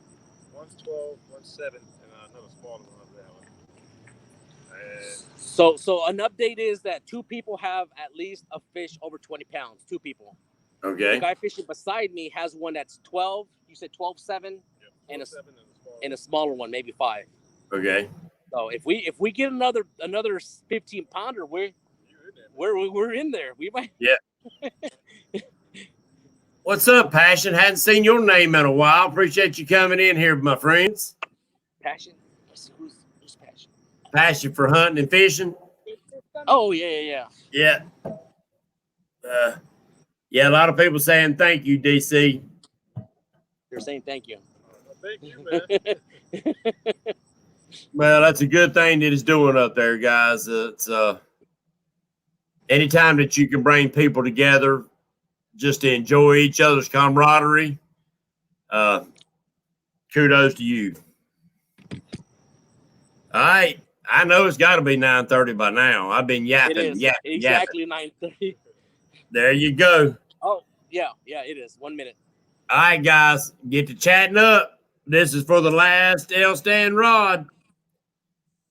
One's 12, one's 7, and another smaller one over that one. And So an update is that 2 people have at least a fish over 20 pounds. 2 people. Okay. The guy fishing beside me has one that's 12. You said 12.7, yeah, and a a smaller one, maybe 5. Okay. So if we get another 15 pounder, we're in there. We might. Yeah. What's up, Passion? Hadn't seen your name in a while. Appreciate you coming in here, my friends. Passion. Who's Passion? Passion for hunting and fishing. Oh yeah. Yeah. Yeah, a lot of people saying thank you, DC. They're saying thank you. Thank you, man. Well, that's a good thing that it's doing up there, guys. It's anytime that you can bring people together just to enjoy each other's camaraderie, kudos to you. All right. I know it's got to be 9:30 by now. I've been yapping. It is exactly 9:30. There you go. Oh, yeah, it is. 1 minute. All right, guys, get to chatting up. This is for the last L-stand rod.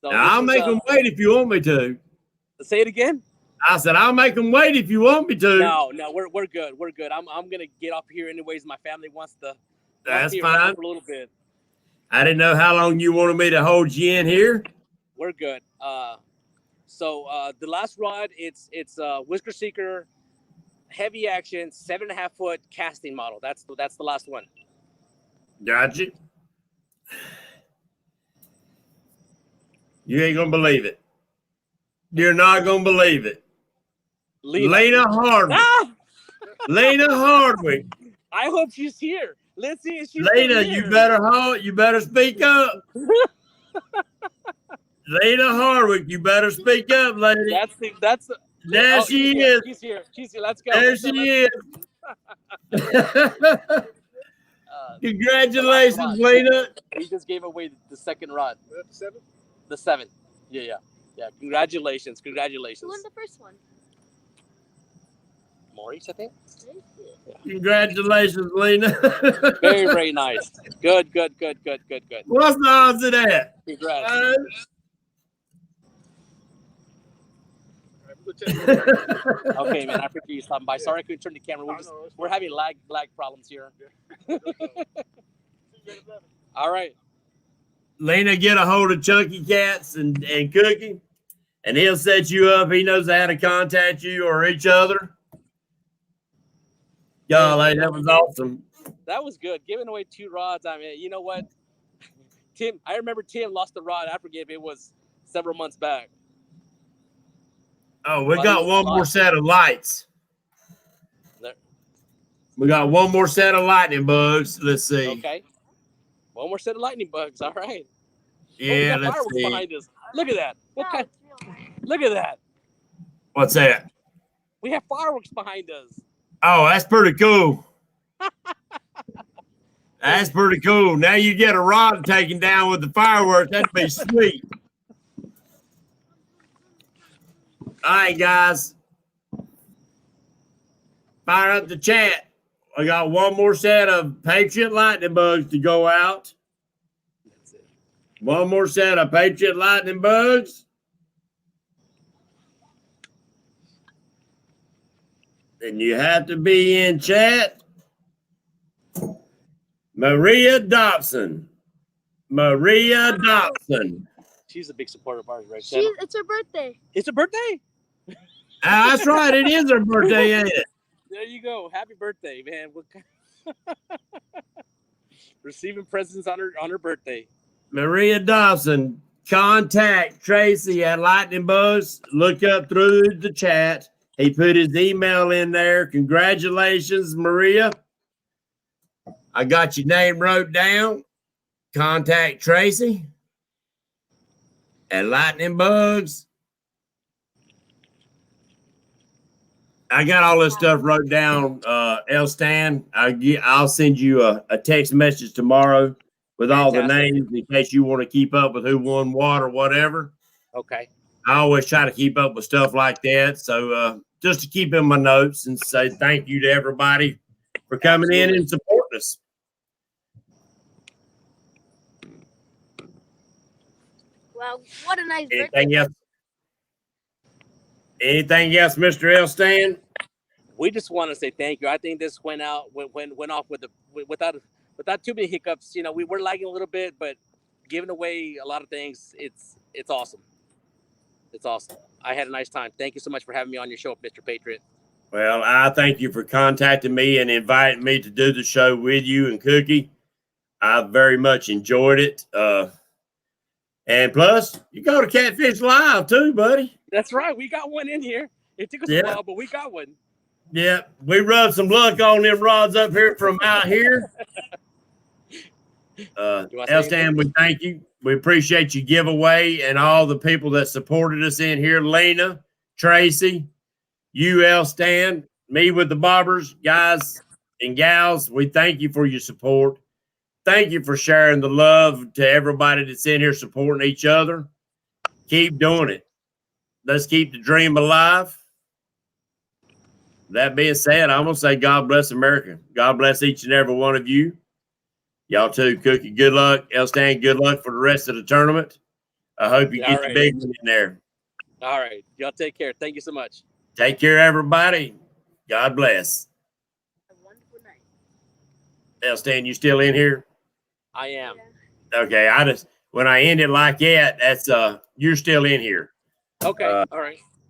So now, I'll make them wait if you want me to. Say it again. I said I'll make them wait if you want me to. No, we're good. We're good. I'm gonna get off here anyways. My family wants to. That's fine. For a little bit. I didn't know how long you wanted me to hold you in here. We're good. So the last rod, it's Whisker Seeker, heavy action, 7.5 foot casting model. That's the last one. Gotcha. You ain't gonna believe it. You're not gonna believe it. Lena Hardwick. Ah! Lena Hardwick. I hope she's here. Let's see if she's Lena, you better speak up. Lena Hardwick, you better speak up, lady. There she is. She's here. Let's go. There she is. Congratulations, Lena. We just gave away the second rod. The 7? The 7. Yeah. Congratulations. Who won the first one? Maurice, I think. Yeah. Congratulations, Lena. Very, very nice. Good. What's the odds of that? Congrats. Okay, man. I appreciate you stopping by. Sorry I couldn't turn the camera. We're having lag problems here. All right. Lena, get a hold of Chunky Cats and Cookie, and he'll set you up. He knows how to contact you or each other. Golly, that was awesome. That was good. Giving away 2 rods. I mean, you know what? I remember Tim lost the rod. I forget if it was several months back. Oh, we got one more set of lights. We got one more set of lightning bugs. Let's see. Okay. One more set of lightning bugs. All right. Yeah, let's fireworks see. behind us. Look at that. Look at that. What's that? We have fireworks behind us. Oh, that's pretty cool. That's pretty cool. Now you get a rod taken down with the fireworks. That'd be sweet. All right, guys. Fire up the chat. I got one more set of Patriot lightning bugs to go out. That's it. One more set of Patriot lightning bugs. And you have to be in chat. Maria Dobson. She's a big supporter of ours, right? It's her birthday. It's her birthday? That's right. It is her birthday, ain't it? There you go. Happy birthday, man. Receiving presents on her birthday. Maria Dobson. Contact Tracy at Lightning Bugs. Look up through the chat. He put his email in there. Congratulations, Maria. I got your name wrote down. Contact Tracy at Lightning Bugs. I got all this stuff wrote down, L-Stan. I'll send you a text message tomorrow with all the names in case you want to keep up with who won what or whatever. Okay. I always try to keep up with stuff like that. So just to keep in my notes and say thank you to everybody for coming in and supporting us. Well, what a nice Anything birthday. else? Anything else, Mr. Elstan? We just want to say thank you. I think this went off without too many hiccups. You know, we were lagging a little bit, but giving away a lot of things. It's awesome. It's awesome. I had a nice time. Thank you so much for having me on your show, Mr. Patriot. Well, I thank you for contacting me and inviting me to do the show with you and Cookie. I very much enjoyed it. And plus, you go to Catfish Live too, buddy. That's right. We got one in here. It took us a while, but we got one. Yeah, we rubbed some luck on them rods up here from out here. Elstan, we thank you. We appreciate your giveaway and all the people that supported us in here. Lena, Tracy, you, Elstan, me with the Bobbers, guys and gals. We thank you for your support. Thank you for sharing the love to everybody that's in here supporting each other. Keep doing it. Let's keep the dream alive. That being said, I'm going to say God bless America. God bless each and every one of you. Y'all too, Cookie. Good luck. Elstan, good luck for the rest of the tournament. I hope you get the big one in there. All right. Y'all take care. Thank you so much. Take care, everybody. God bless. Have a wonderful night. Elstan, you still in here? I am. Okay. When I end it like that, that's you're still in here. Okay. All right.